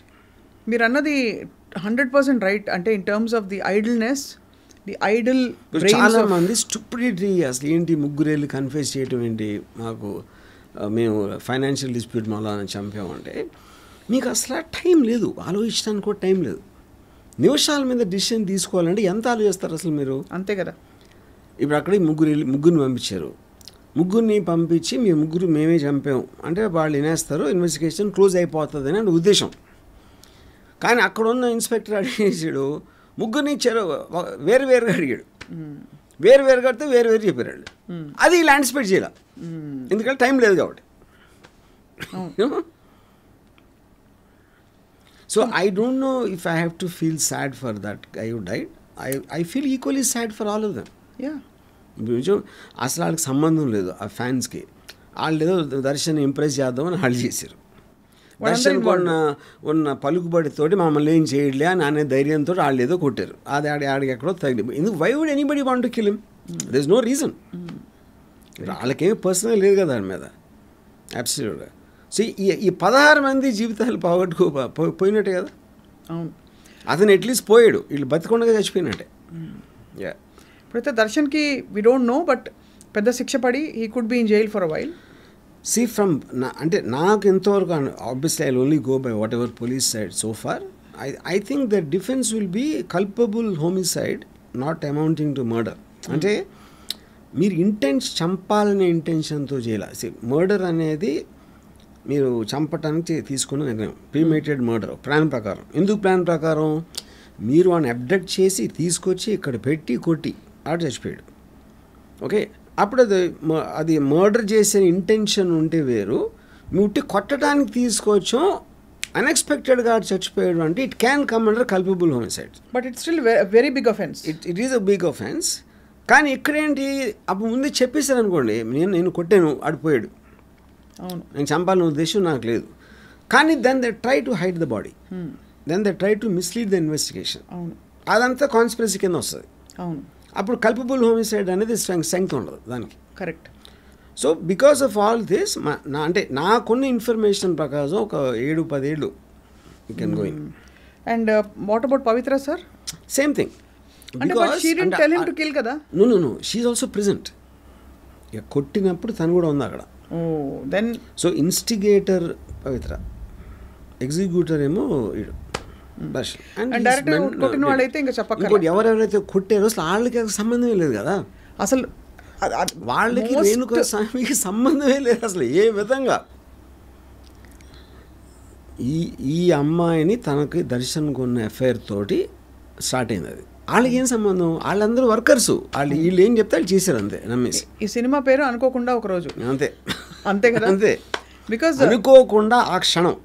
మీరు అన్నది 100% రైట్. అంటే in terms of the idleness, the idle చాలా మంది స్టూపిడిటీ, అసలు ఏంటి ముగ్గురేళ్ళు కన్ఫ్యూజ్ చేయటం ఏంటి, మాకు మేము ఫైనాన్షియల్ డిస్ప్యూట్ మళ్ళా చంపామంటే మీకు అసలు టైం లేదు, ఆలోచించడానికి కూడా టైం లేదు. నిమిషాల మీద డిసిషన్ తీసుకోవాలంటే ఎంత ఆలోచిస్తారు అసలు మీరు? అంతే కదా. ఇప్పుడు అక్కడ ముగ్గురిని పంపించారు, ముగ్గురిని పంపించి మీ ముగ్గురు మేమే చంపాము అంటే వాళ్ళు వినేస్తారు, ఇన్వెస్టిగేషన్ క్లోజ్ అయిపోతుంది అని ఉద్దేశం. కానీ అక్కడ ఉన్న ఇన్స్పెక్టర్ అడిగేసాడు, ముగ్గురిని ఇచ్చారు, వేరుగా అడిగాడు, వేరుగా అడితే వేరు చెప్పారు వాళ్ళు. అది ఇలా యాంటిసిపేట్ చేయాల, ఎందుకంటే టైం లేదు కాబట్టి. So I don't no if I have to feel sad for that guy who died. I feel equally sad for all of them. అసలు వాళ్ళకి సంబంధం లేదు ఆ ఫ్యాన్స్కి, వాళ్ళు ఏదో దర్శన్ ఇంప్రెస్ చేద్దామని వాళ్ళు చేశారు. దర్శన్ ఉన్న పలుకుబడితోటి మమ్మల్ని ఏం చేయట్లే అని అనే ధైర్యంతో వాళ్ళు ఏదో కొట్టారు, అది ఆడికి ఎక్కడో తగిలి. ఎందుకు why would anybody want to kill him? There is no reason. వాళ్ళకేమి పర్సనల్ లేదు కదా దాని మీద, అబ్సల్యూట్గా. సో ఈ 16 మంది జీవితాలు పోయినట్టే కదా. అవును, అతను అట్లీస్ట్ పోయాడు, వీళ్ళు బతికొండగా చచ్చిపోయినట్టే. ఇప్పుడైతే దర్శన్కి వి డోంట్ నో, బట్ పెద్ద శిక్ష పడి he could be in jail for a while. See from అంటే నాకు ఎంతవరకు, obviously I'll only go by whatever police said so far. I think the defense will be culpable homicide not amounting to murder. అంటే మీరు చంపాలనే ఇంటెన్షన్తో చేయాలి. మర్డర్ అనేది మీరు చంపటానికి తీసుకున్న నిర్ణయం, ప్రీమేటెడ్ మర్డర్ ప్లాన్ ప్రకారం. ఎందుకు ప్లాన్ ప్రకారం? మీరు వాడిని అబ్డక్ట్ చేసి తీసుకొచ్చి ఇక్కడ పెట్టి కొట్టి ఆడు చచ్చిపోయాడు. ఓకే, అప్పుడు అది మర్డర్ చేసే ఇంటెన్షన్ ఉంటే వేరు. ముట్టి కొట్టడానికి తీసుకొచ్చాం, అన్ఎక్స్పెక్టెడ్గా చచ్చిపోయాడు అంటే it can come under culpable homicide. But it's still very big offence. It is a big offence. కానీ ఇక్కడేంటి, అప్పుడు ముందే చెప్పేశారు అనుకోండి, నేను కొట్టాను ఆడిపోయాడు, అవును, నేను చంపాలనే ఉద్దేశం నాకు లేదు. కానీ then they try to hide the body, then they try to mislead the investigation. అవును, అదంతా కాన్స్పిరసీ కింద వస్తుంది. అవును, అప్పుడు కల్పబుల్ హోమిసైడ్ అనేది స్ట్రెంగ్త్ ఉండదు దానికి. Correct. So because of all this అంటే నాకున్న ఇన్ఫర్మేషన్ ప్రకారం ఒక 7-10 ఏళ్ళు you can going. And what about Pavithra sir? Same thing. No she also present. ఇక కొట్టినప్పుడు తను కూడా ఉంది అక్కడ. Then so instigator Pavithra, executor ఏమో వీడు. ఎవరెవరైతే కొట్టారో అసలు వాళ్ళకి సంబంధమే లేదు కదా, అసలు వాళ్ళకి రేణుకా స్వామికి సంబంధమే లేదు అసలు ఏ విధంగా. ఈ అమ్మాయిని తనకి దర్శన్ కొన్న ఎఫ్ఐఆర్ తోటి స్టార్ట్ అయింది. అది వాళ్ళకి ఏం సంబంధం? వాళ్ళందరూ వర్కర్స్, వీళ్ళు ఏం చెప్తే వాళ్ళు చేశారు అంతే, నమ్మేసి. ఈ సినిమా పేరు అనుకోకుండా ఒక రోజు అంతే కదా, అంతే. బికాజ్ అనుకోకుండా ఆ క్షణం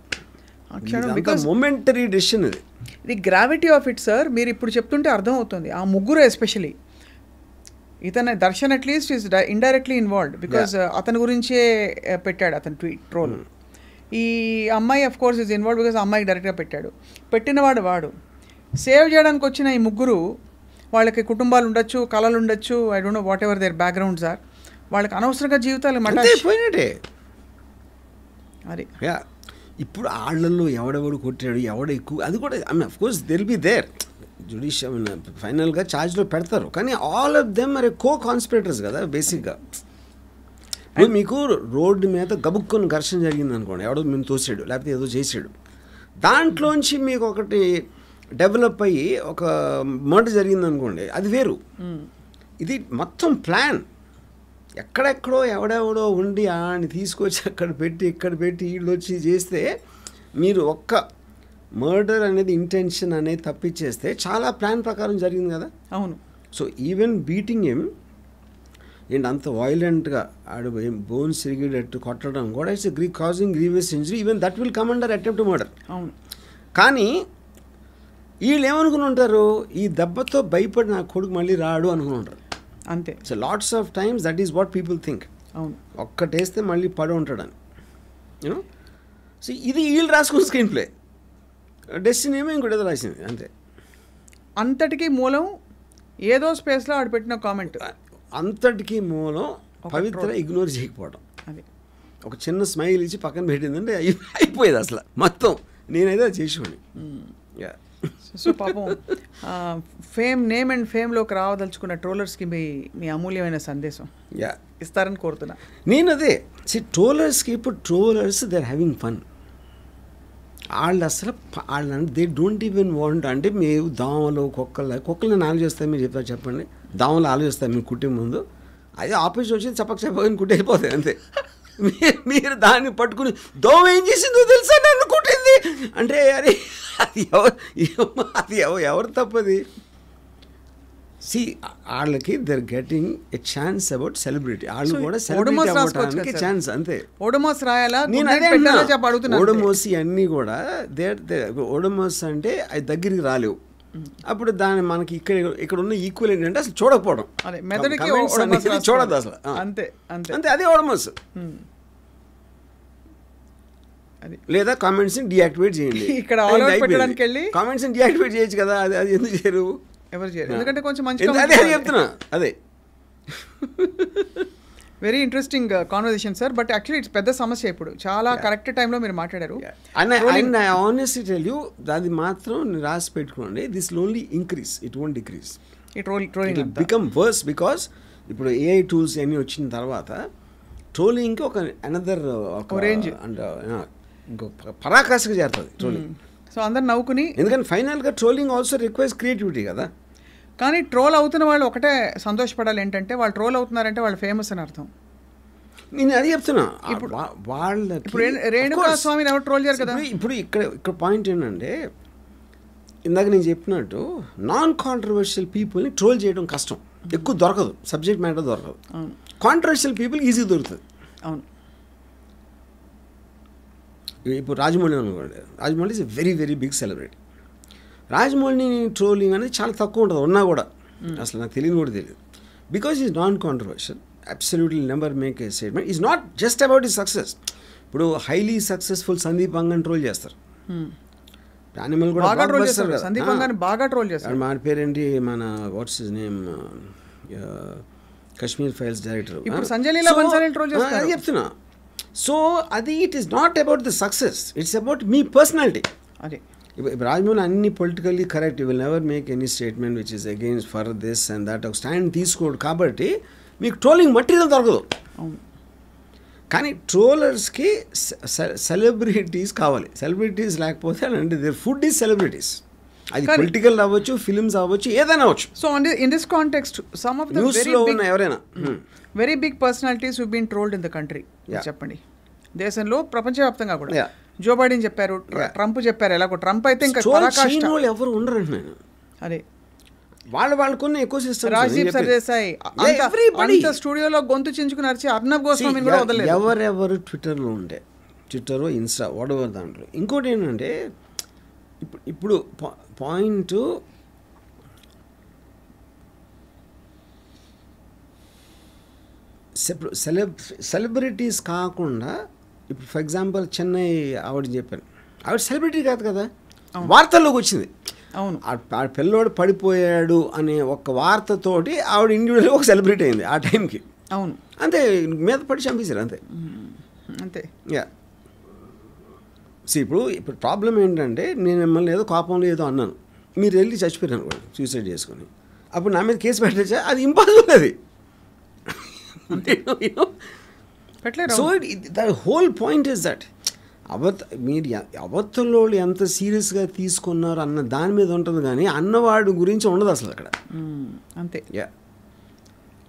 మొమెంటరీ డెసిషన్ ఇది. ఇది గ్రావిటీ ఆఫ్ ఇట్ సార్. మీరు ఇప్పుడు చెప్తుంటే అర్థమవుతుంది. ఆ ముగ్గురు ఎస్పెషలీ, ఇతను Darshan at least is indirectly involved because అతని గురించే పెట్టాడు అతను ట్రోల్. ఈ అమ్మాయి of course is involve because అమ్మాయికి డైరెక్ట్గా పెట్టాడు. పెట్టినవాడు వాడు. సేవ్ చేయడానికి వచ్చిన ఈ ముగ్గురు వాళ్ళకి కుటుంబాలు ఉండొచ్చు, కళలు ఉండొచ్చు, I don't know whatever their backgrounds are, వాళ్ళకి అనవసరంగా జీవితాలు పోయినట్టే. అది ఇప్పుడు వాళ్ళల్లో ఎవడెవడు కొట్టాడు, ఎవడ ఎక్కువ, అది కూడా of course they'll be there judicial ఫైనల్గా ఛార్జ్లో పెడతారు, కానీ ఆల్ ఆఫ్ దెమ్ మరి కో కాన్స్పిరేటర్స్ కదా బేసిక్గా. ఇప్పుడు మీకు రోడ్డు మీద గబుక్కుని ఘర్షణ జరిగింది అనుకోండి, ఎవడో మేము తోసాడు లేకపోతే ఏదో చేసాడు, దాంట్లోంచి మీకు ఒకటి డెవలప్ అయ్యి ఒక మర్డర్ జరిగింది అనుకోండి, అది వేరు. ఇది మొత్తం ప్లాన్, ఎక్కడెక్కడో ఎవడెవడో ఉండి అని తీసుకొచ్చి అక్కడ పెట్టి ఇక్కడ పెట్టి వీళ్ళు వచ్చి చేస్తే, మీరు ఒక్క మర్డర్ అనేది ఇంటెన్షన్ అనేది తప్పించేస్తే చాలా ప్లాన్ ప్రకారం జరిగింది కదా. అవును. సో ఈవెన్ బీటింగ్ హిమ్ ఏంటి అంత వైలెంట్గా ఆడు బోన్స్ సిరిగేటట్టు కొట్టడం కూడా it's causing grievous injury, even that will come under attempt murder. అవును. కానీ వీళ్ళు ఏమనుకుని ఉంటారు, ఈ దెబ్బతో భయపడి నా కొడుకు మళ్ళీ రాడు అనుకుని ఉంటారు అంతే. So lots of times that is what people think. అవును. ఒక్కటేస్తే మళ్ళీ పడి ఉంటాడని, యూనో. సో ఇది వీళ్ళు రాసుకున్న స్క్రీన్ ప్లే, డెస్టినీ ఏమో ఇంకోటి ఏదో రాసింది అంతే. అంతటికీ మూలం ఏదో స్పేస్లో ఆడు పెట్టిన కామెంట్, అంతటికీ మూలం పవిత్ర ఇగ్నోర్ చేయకపోవడం. అది ఒక చిన్న స్మైల్ ఇచ్చి పక్కన పెట్టిందంటే అయిపోయేది అసలు మొత్తం. నేనైతే చేసేవాడిని. సో పాపం నేమ్ అండ్ ఫేమ్లోకి రావదలుచుకున్న ట్రోలర్స్కి మీ అమూల్యమైన సందేశం ఇస్తారని కోరుతున్నా. నేను అదే ట్రోలర్స్కి, ఇప్పుడు trollers they are having fun. వాళ్ళు అసలు వాళ్ళని దే డోంట్ ఈవెన్ వాంట్, అంటే మీరు దోమలు కుక్కలు నేను ఆలోచిస్తాను, మీరు చెప్తారు చెప్పండి, దోమలు ఆలోచిస్తాను మీకు కుట్టే ముందు, అదే ఆఫీస్ వచ్చి చెప్పని కుట్టి వెళ్ళిపోతాయి అంతే. మీరు దాన్ని పట్టుకుని దోమ ఏం చేసిందో తెలుసా నన్ను కుట్టింది అంటే, అరే అది ఎవరు తప్పది. సి వాళ్ళకి they're getting a chance about celebrity, వాళ్ళు కూడా సెలబ్రిటీ అవ్వడానికి ఛాన్స్ అంతే. ఓడమోస్ రాయాలా, నేను అదే ఓడమోసి అన్నీ కూడా ఓడమోస్ అంటే అది దగ్గరికి రాలేవు. అప్పుడు దాన్ని మనకి ఇక్కడ ఉన్న ఈక్వల్ ఏంటంటే అసలు చూడకపోవడం, చూడదు అసలు అంతే అంతే అంతే, అదే ఓడమోస్. లేదా కామెంట్స్ డియాక్టివేట్ చేయండి, ఇక్కడ కామెంట్స్ డియాక్టివేట్ చేయొచ్చు కదా, అది ఎందుకు చేయరు, ఎవరు చేయరు, ఎందుకంటే కొంచెం మంచి అదే చెప్తున్నా. అదే very interesting conversation sir, but actually it's పెద్ద సమస్య. ఇప్పుడు చాలా కరెక్ట్ టైంలో మీరు మాట్లాడారు. ఆనెస్ట్లీ టెల్ యూ, అది మాత్రం రాసి పెట్టుకోండి, this will only increase, it won't decrease. It will become worse because ఇప్పుడు ఏఐ టూల్స్ అన్నీ వచ్చిన తర్వాత ట్రోలింగ్కి ఒక అనదర్ రేంజ్ ఇంకో పరాకాష్ఠగా చేరుతుంది ట్రోలింగ్. సో అందరు నవ్వుకుని, ఎందుకంటే ఫైనల్గా ట్రోలింగ్ ఆల్సో రిక్వైర్స్ క్రియేటివిటీ కదా. కానీ ట్రోల్ అవుతున్న వాళ్ళు ఒకటే సంతోషపడాలి, ఏంటంటే వాళ్ళు ట్రోల్ అవుతున్నారంటే వాళ్ళు ఫేమస్ అని అర్థం. నేను అది చెప్తున్నా. ఇప్పుడు రేణుకా స్వామిని ఎవరు ట్రోల్ చేయరు కదా. ఇప్పుడు ఇక్కడ పాయింట్ ఏంటంటే, ఇందాక నేను చెప్పినట్టు నాన్ కాంట్రవర్షియల్ పీపుల్ని ట్రోల్ చేయడం కష్టం, ఎక్కువ దొరకదు, సబ్జెక్ట్ మ్యాటర్ దొరకదు. కాంట్రవర్షియల్ పీపుల్ ఈజీ దొరుకుతుంది. అవును. ఇప్పుడు రాజమౌళి అనుకోండి, Rajamouli is a very very big celebrity. రాజమౌళిని ట్రోలింగ్ అనేది చాలా తక్కువ ఉంటుంది, ఉన్నా కూడా అసలు నాకు తెలియదు కూడా తెలియదు, because is non controversial, absolutely never make a statement, is not just about ఈ సక్సెస్. ఇప్పుడు హైలీ సక్సెస్ఫుల్ సందీప్ అంగన్ ట్రోల్ చేస్తారు, యానిమల్ కూడా బాగా ట్రోల్ చేస్తారు, సందీప్ అంగన్ బాగా ట్రోల్ చేస్తారు. మన పేరేంటి, మన what's his name, Kashmir files director, ఇప్పుడు సంజయ్ లీలా బన్సాలీని ట్రోల్ చేస్తారు. చెప్తున్నా. సో అది it is not about the success, it's about me personality. అదే ఇప్పుడు రాజమౌళి అన్ని politically correct, you will never make any statement which is against for this and that, ఒక స్టాండ్ తీసుకోడు, కాబట్టి మీకు ట్రోలింగ్ మెటీరియల్ దొరకదు. కానీ ట్రోలర్స్కి సెలబ్రిటీస్ కావాలి, సెలబ్రిటీస్ లేకపోతే అంటే దేర్ ఫుడ్ ఈజ్ సెలబ్రిటీస్, అది పొలిటికల్ అవ్వచ్చు, ఫిలిమ్స్ అవ్వచ్చు, ఏదైనా అవ్వచ్చు. So in this context some of the న్యూస్లో ఉన్న ఎవరైనా very big personalities who been trolled in the country, చెప్పండి, దేశంలో ప్రపంచవ్యాప్తంగా కూడా. జో బైడెన్ చెప్పారు, ట్రంప్ చెప్పారు, ఎలాగో ట్రంప్ అయితే ఇంకా ఎవరు ఉండరు నేను. అదే వాళ్ళకున్న ఎక్కువ సిస్టమ్. రాజీవ్ సర్దేశాయ్ అంత స్టూడియోలో గొంతు చించుకుని అరిచి అర్నబ్ గోస్వామిని కూడా వదలలేదు. ఎవరెవరు ట్విట్టర్లో ఉండే, ట్విట్టర్, ఇన్స్టా, వాడెవర్ దాంట్లో. ఇంకోటి ఏంటంటే ఇప్పుడు పాయింట్, సెలబ్రిటీస్ కాకుండా, ఇప్పుడు ఫర్ ఎగ్జాంపుల్ చెన్నై ఆవిడ చెప్పాను, ఆవిడ సెలబ్రిటీ కాదు కదా, వార్తల్లోకి వచ్చింది. అవును. ఆ పిల్లోడు పడిపోయాడు అనే ఒక వార్తతోటి ఆవిడ ఇండివిజువల్గా ఒక సెలబ్రిటీ అయింది ఆ టైంకి. అవును, అంతే, మీద పడి చంపేశారు అంతే. అంతే. యా ఇప్పుడు ప్రాబ్లం ఏంటంటే, నేను మిమ్మల్ని ఏదో కోపంలో ఏదో అన్నాను, మీరు వెళ్ళి చచ్చిపోయారు అనుకోండి సూసైడ్ చేసుకొని, అప్పుడు నా మీద కేసు పెట్టచ్చా? అది ఇంపాసిబుల్. అది so the whole point is that మీరు అవతలోళ్ళు ఎంత సీరియస్గా తీసుకున్నారు అన్న దాని మీద ఉంటుంది, కానీ అన్నవాడు గురించి ఉండదు అసలు అక్కడ. అంతే. యా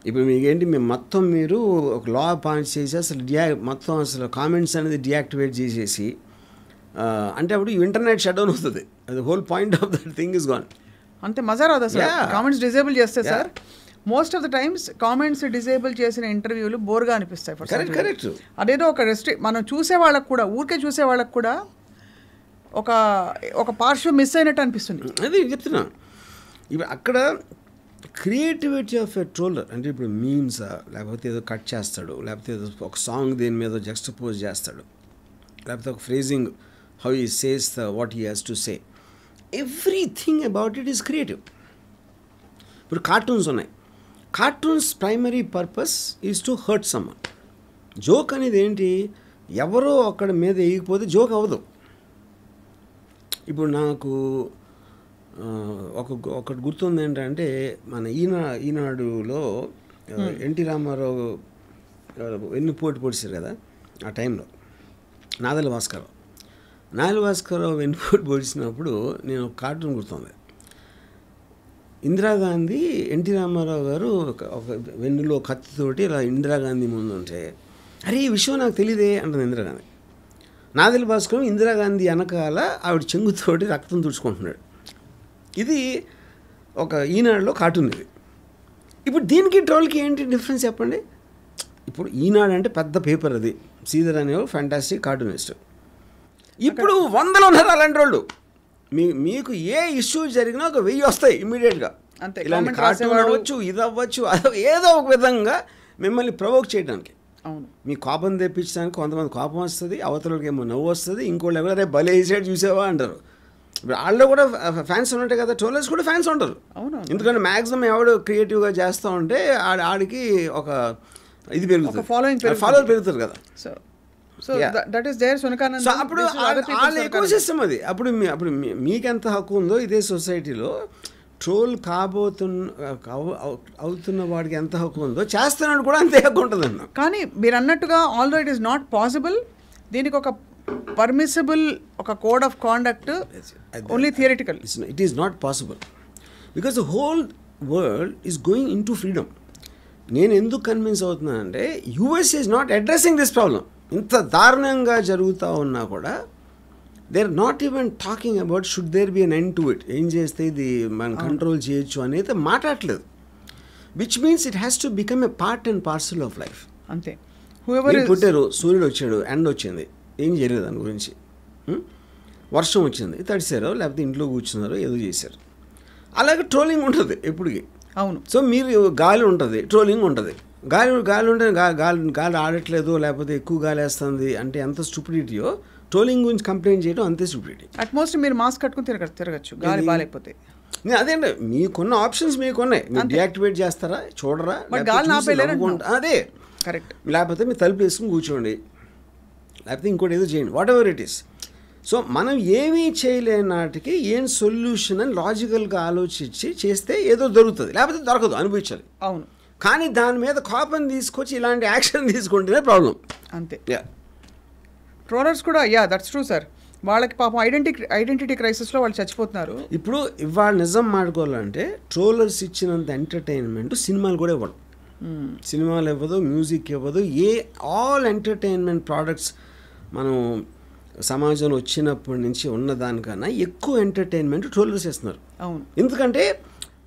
ఇప్పుడు మీకేంటి, మొత్తం మీరు ఒక లా పాయింట్ చేసి అసలు మొత్తం అసలు కామెంట్స్ అనేది డియాక్టివేట్ చేసేసి, అంటే అప్పుడు ఇంటర్నెట్ షట్ డౌన్ అవుతుంది. అది whole point of that thing is gone. అంతే, మజా రాదు అసలు కామెంట్స్ డిజేబుల్ చేస్తే. Sir most of the times comments disable చేసిన ఇంటర్వ్యూలు బోర్గా అనిపిస్తాయి. కరెక్ట్. అదేదో ఒక మనం చూసే వాళ్ళకు కూడా, ఊరికే చూసే వాళ్ళకు కూడా ఒక పార్శ్వ మిస్ అయినట్టు అనిపిస్తుంది. అది చెప్తున్నా. ఇప్పుడు అక్కడ క్రియేటివిటీ ఆఫ్ ఎ ట్రోలర్ అంటే, ఇప్పుడు మీమ్సా, లేకపోతే ఏదో కట్ చేస్తాడు, లేకపోతే ఏదో ఒక సాంగ్ దేని మీద జక్స్టపోజ్ చేస్తాడు, లేకపోతే ఒక phrasing how he says what he has to say, everything about it is creative. ఇప్పుడు కార్టూన్స్ ఉన్నాయి. Cartoons primary purpose is to hurt someone. Joke అనేది ఏంటి, ఎవరో అక్కడ మీద వేయకపోతే జోక్ అవ్వదు. ఇప్పుడు నాకు ఒకటి గుర్తుంది ఏంటంటే, మన ఈనాడులో ఎన్టీ రామారావు వెన్నుపోటు పొడిచారు కదా ఆ టైంలో, నాదెల్ల భాస్కరరావు వెన్నుపోటు పొడిచినప్పుడు నేను ఒక కార్టూన్ గుర్తుంది. ఇందిరాగాంధీ ఎన్టీ రామారావు గారు ఒక వెన్నులో కత్తితోటి ఇలా ఇందిరాగాంధీ ముందు ఉంటే, అరే ఈ విషయం నాకు తెలియదే అంటుంది ఇందిరాగాంధీ. నాదెల్ల భాస్కరం ఇందిరాగాంధీ వెనకాల ఆవిడ చెంగుతోటి రక్తం తుడుచుకుంటున్నాడు. ఇది ఒక ఈనాడులో కార్టూన్. ఇది ఇప్పుడు దీనికి ట్రోల్కి ఏంటి డిఫరెన్స్ చెప్పండి. ఇప్పుడు ఈనాడు అంటే పెద్ద పేపర్, అది శ్రీధర్ అనేవాడు ఫ్యాంటాస్టిక్ కార్టూనిస్ట్. ఇప్పుడు వందలు ఉన్నారు అలాంటి వాళ్ళు. మీకు ఏ ఇష్యూ జరిగినా ఒక 1000 వస్తాయి ఇమ్మీడియట్గా. అంతే, ఇలాంటి కార్టూన్ అవ్వచ్చు, ఇది అవ్వచ్చు, ఏదో ఒక విధంగా మిమ్మల్ని ప్రొవోక్ చేయడానికి. అవును, మీ కోపం తెప్పించడానికి కొంతమంది కోపం వస్తుంది, అవతలకి ఏమో నవ్వు వస్తుంది, ఇంకోళ్ళు ఎవరైనా భలే వేసాడు చూసావా అంటారు. ఇప్పుడు వాళ్ళు కూడా ఫ్యాన్స్ ఉన్నట్టే కదా, ట్రోలర్స్ కూడా ఫ్యాన్స్ ఉంటారు. అవును, ఎందుకంటే మ్యాక్సిమం ఎవడు క్రియేటివ్గా చేస్తూ ఉంటే ఆడికి ఒక ఇది పెరుగుతుంది, ఫాలోవర్ పెరుగుతారు కదా. సో దట్ ఈస్ దేర్ సునకానంద్. సో అప్పుడు వాళ్ళ ఎకో సిస్టమ్ అది. అప్పుడు మీకెంత హక్కు ఉందో ఇదే సొసైటీలో ట్రోల్ అవుతున్న వాడికి ఎంత హక్కు ఉందో చేస్తున్నాడు కూడా అంతే హక్కు ఉంటుందన్న. కానీ మీరు అన్నట్టుగా although it is not possible, దీనికి ఒక పర్మిసిబుల్ ఒక code of conduct only theoretical. It is not possible because the whole world is going into freedom. నేను ఎందుకు కన్విన్స్ అవుతున్నానంటే, US is not addressing this problem. ఇంత దారుణంగా జరుగుతూ ఉన్నా కూడా they are not even talking about should there be an end to it. ఏం చేస్తే ఇది మనం కంట్రోల్ చేయొచ్చు అనేది మాట్లాడలేదు. Which means it has to become a part and parcel of life. అంతే. పుట్టారు, సూర్యుడు వచ్చాడు, ఎండ వచ్చింది, ఏం చేయలేదు దాని గురించి. వర్షం వచ్చింది, తడిసారో లేకపోతే ఇంట్లో కూర్చున్నారో ఏదో చేశారు. అలాగే ట్రోలింగ్ ఉంటుంది ఎప్పటికీ. అవును. సో మీరు గాలి ఉంటుంది, ట్రోలింగ్ ఉంటుంది. గాలి ఉంటే గాలి ఆడట్లేదు, లేకపోతే ఎక్కువ గాలి వేస్తుంది అంటే ఎంత స్టూపిడిటీయో, ట్రోలింగ్ గురించి కంప్లైంట్ చేయడం అంతే స్టూపిడిటీ. అట్మోస్ట్ మీరు మాస్క్ కట్టుకుని తిరగచ్చు గాలి బాగాలేకపోతే. అదేండి, మీకున్న ఆప్షన్స్ మీకున్నాయి. మీరు డియాక్టివేట్ చేస్తారా, చూడరా, అదే కరెక్ట్. లేకపోతే మీరు తలుపు వేసుకుని కూర్చోండి, లేకపోతే ఇంకోటి ఏదో చేయండి, what ever it is. So మనం ఏమీ చేయలేని నాటికి ఏం సొల్యూషన్ అని లాజికల్గా ఆలోచించి చేస్తే ఏదో దొరుకుతుంది, లేకపోతే దొరకదు, అనుభవించాలి. అవును. కానీ దాని మీద కోపం తీసుకొచ్చి ఇలాంటి యాక్షన్ తీసుకుంటేనే ప్రాబ్లం. అంతే. ట్రోలర్స్ కూడా దట్స్ ట్రూ సార్. వాళ్ళకి పాపం ఐడెంటిటీ క్రైసిస్లో వాళ్ళు చచ్చిపోతున్నారు. ఇప్పుడు ఇవాళ నిజం మాట్లాడుకోవాలంటే ట్రోలర్స్ ఇచ్చినంత ఎంటర్టైన్మెంట్ సినిమాలు కూడా ఇవ్వడం. సినిమాలు ఇవ్వదు, మ్యూజిక్ ఇవ్వదు, ఆల్ ఎంటర్టైన్మెంట్ ప్రోడక్ట్స్ మనం సమాజంలో వచ్చినప్పటి నుంచి ఉన్నదానికన్నా ఎక్కువ ఎంటర్టైన్మెంట్ ట్రోలర్స్ ఇస్తున్నారు. అవును. ఎందుకంటే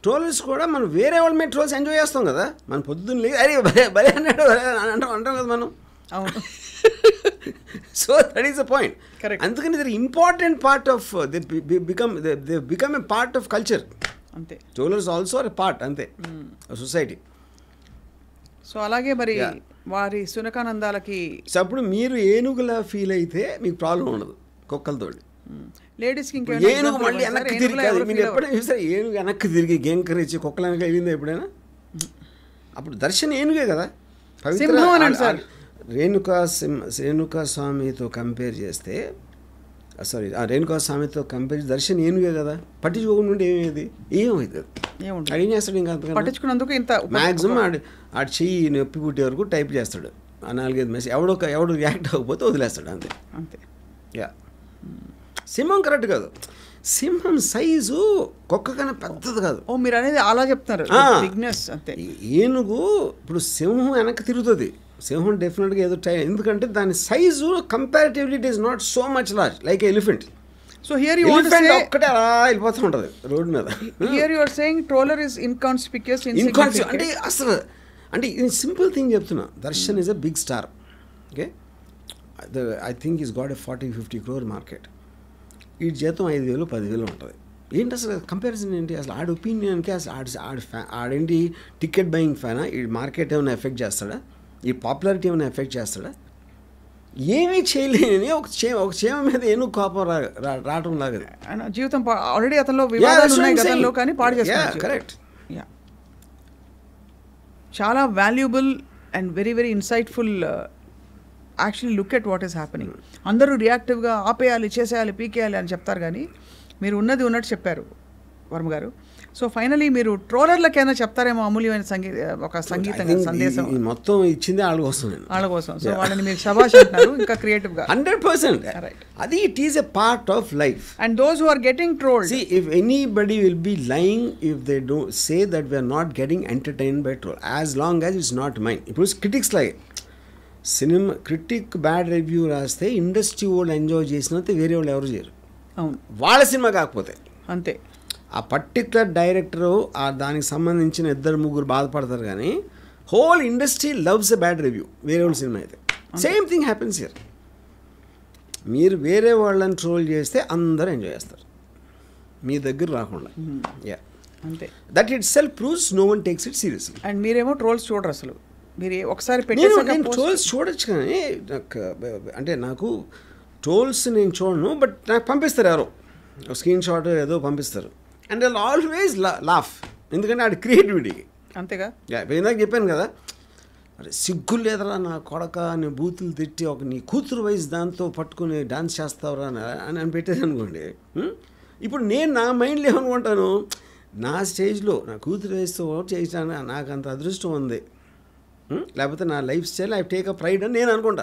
ట్రోలర్స్ కూడా మనం వేరే వాళ్ళ మీద ట్రోల్స్ ఎంజాయ్ చేస్తాం కదా. మనం పొద్దున్న లేదు అరే భలే అన్నాడు అంటాం కదా మనం. అవును. So that is the point. అందుకని ఇది important part of they become a part of culture. అంతే. Trollers also are a part అంతే సొసైటీ. సో అలాగే మరి వారి సునకానందాలకి అప్పుడు మీరు ఏనుగులా ఫీల్ అయితే మీకు ప్రాబ్లం ఉండదు కుక్కలతోటి. లేడీస్కి ఏనుగు మళ్ళీ వెనక్కి తిరిగి కాదు, మీరు ఎప్పుడైనా చూసారు ఏనుగు వెనక్కి తిరిగి గేంకరించి కుక్కలనక అయిందా ఎప్పుడైనా? అప్పుడు దర్శన్ ఏనుగే కదా. రేణుకా స్వామితో కంపేర్ చేస్తే రేణుకా స్వామితో కంపేర్ దర్శన్ ఏనుగే కదా. పట్టించుకోకుండా ఏమేది ఏమవుతుంది, ఏం చేస్తాడు ఇంకా పట్టించుకున్నందుకు ఇంత మ్యాక్సిమం ఆడు చెయ్యి నొప్పి పుట్టే వరకు టైప్ చేస్తాడు. ఆ 4-5 మెసేజ్ ఎవడు రియాక్ట్ అవ్వకపోతే వదిలేస్తాడు అంతే. యా, సింహం కరెక్ట్ కాదు. సింహం సైజు కుక్క కన్నా పెద్దది కాదు. ఓ మీరు అనేది అలా చెప్తున్నారు, బిగ్నెస్ అంతే. ఏనుగు ఇప్పుడు సింహం వెనక్కి తిరుగుతుంది. సింహం డెఫినెట్గా ఏదో ఎందుకంటే దాని size comparatively it is not so much large like elephant. So here you want to say ఒక్కటే అలా వెళ్ళిపోతూ ఉంటుంది రోడ్ మీద. Here you are saying troller is inconspicuous అంటే అసలు అంటే ఇది సింపుల్ థింగ్ చెప్తున్నా. Darshan is a big star. Okay, I think is got a 40-50 crore market. ఈ జీతం 5,000-10,000 ఉంటుంది. ఏంటి అసలు కంపారిజన్ ఏంటి? అసలు ఆడి ఒపీనియన్కి అసలు ఆడేంటి టికెట్ బయింగ్ ఫ్యానా? ఈ మార్కెట్ ఏమైనా ఎఫెక్ట్ చేస్తాడా? ఈ పాపులారిటీ ఏమైనా ఎఫెక్ట్ చేస్తాడా? ఏమీ చేయలేని ఒక క్షేమ మీద ఏనుగు కోపం రావటం లాగా జీవితం ఆల్రెడీ అతనిలో వివాదాలు ఉన్నాయి గతంలో, కానీ పాడు చేస్తాడు. కరెక్ట్. చాలా valuable and very very insightful. Actually look at what is happening. అందరూ రియాక్టివ్గా ఆపేయాలి, చేసేయాలి, పీకేయాలి అని చెప్తారు, కానీ మీరు ఉన్నది ఉన్నట్టు చెప్పారు వర్మ గారు. సో ఫైనలీ మీరు ట్రోలర్లకైనా చెప్తారేమో అమూల్యమైన ఒక సంగీతంగా సందేశం. మొత్తం ఇచ్చింది వాళ్ళ కోసం. సో వాళ్ళని మీరు శభాష్ అంటున్నారు ఇంకా క్రియేటివ్గా. 100%. అది it is a part of life. And those who are getting trolled, see if anybody will be lying if they don't say that we are not getting entertained by troll, as long as it's not mine. ఇప్పుడు క్రిటిక్స్ లాగే సినిమా క్రిటిక్ బ్యాడ్ రివ్యూ రాస్తే ఇండస్ట్రీ వాళ్ళు ఎంజాయ్ చేసినంత వేరే వాళ్ళు ఎవరు చేయరు. అవును, వాళ్ళ సినిమా కాకపోతే అంతే. ఆ పర్టికులర్ డైరెక్టరు దానికి సంబంధించిన 2-3 బాధపడతారు, కానీ whole industry loves a bad review వేరే వాళ్ళ సినిమా అయితే. Same thing happens here. మీరు వేరే వాళ్ళని ట్రోల్ చేస్తే అందరూ ఎంజాయ్ చేస్తారు మీ దగ్గర రాకుండా. యా, అంతే. That itself proves no one takes it seriously. And మీరేమో ట్రోల్స్ చూడరు అసలు. మీరు ఒకసారి నేను ట్రోల్స్ చూడొచ్చు, కానీ నాకు అంటే నాకు ట్రోల్స్ నేను చూడను, బట్ నాకు పంపిస్తారు ఎవరో స్క్రీన్ షాట్ ఏదో పంపిస్తారు. అండ్ ఐ ఆల్వేస్ లాఫ్, ఎందుకంటే ఆడి క్రియేటివిటీ. అంతేగా. ఇందాక చెప్పాను కదా, అరే సిగ్గు లేదరా నా కొడక అని బూతులు తిట్టి ఒక నీ కూతురు వయసు దాంతో పట్టుకుని డాన్స్ చేస్తావురా అని పెట్టేది అనుకోండి. ఇప్పుడు నేను నా మైండ్లో ఏమనుకుంటాను, నా స్టేజ్లో నా కూతురు వయసుతో చేసాను, నాకు అంత అదృష్టం ఉంది, లేకపోతే నా life style I take a pride అని నేను అనుకుంటా.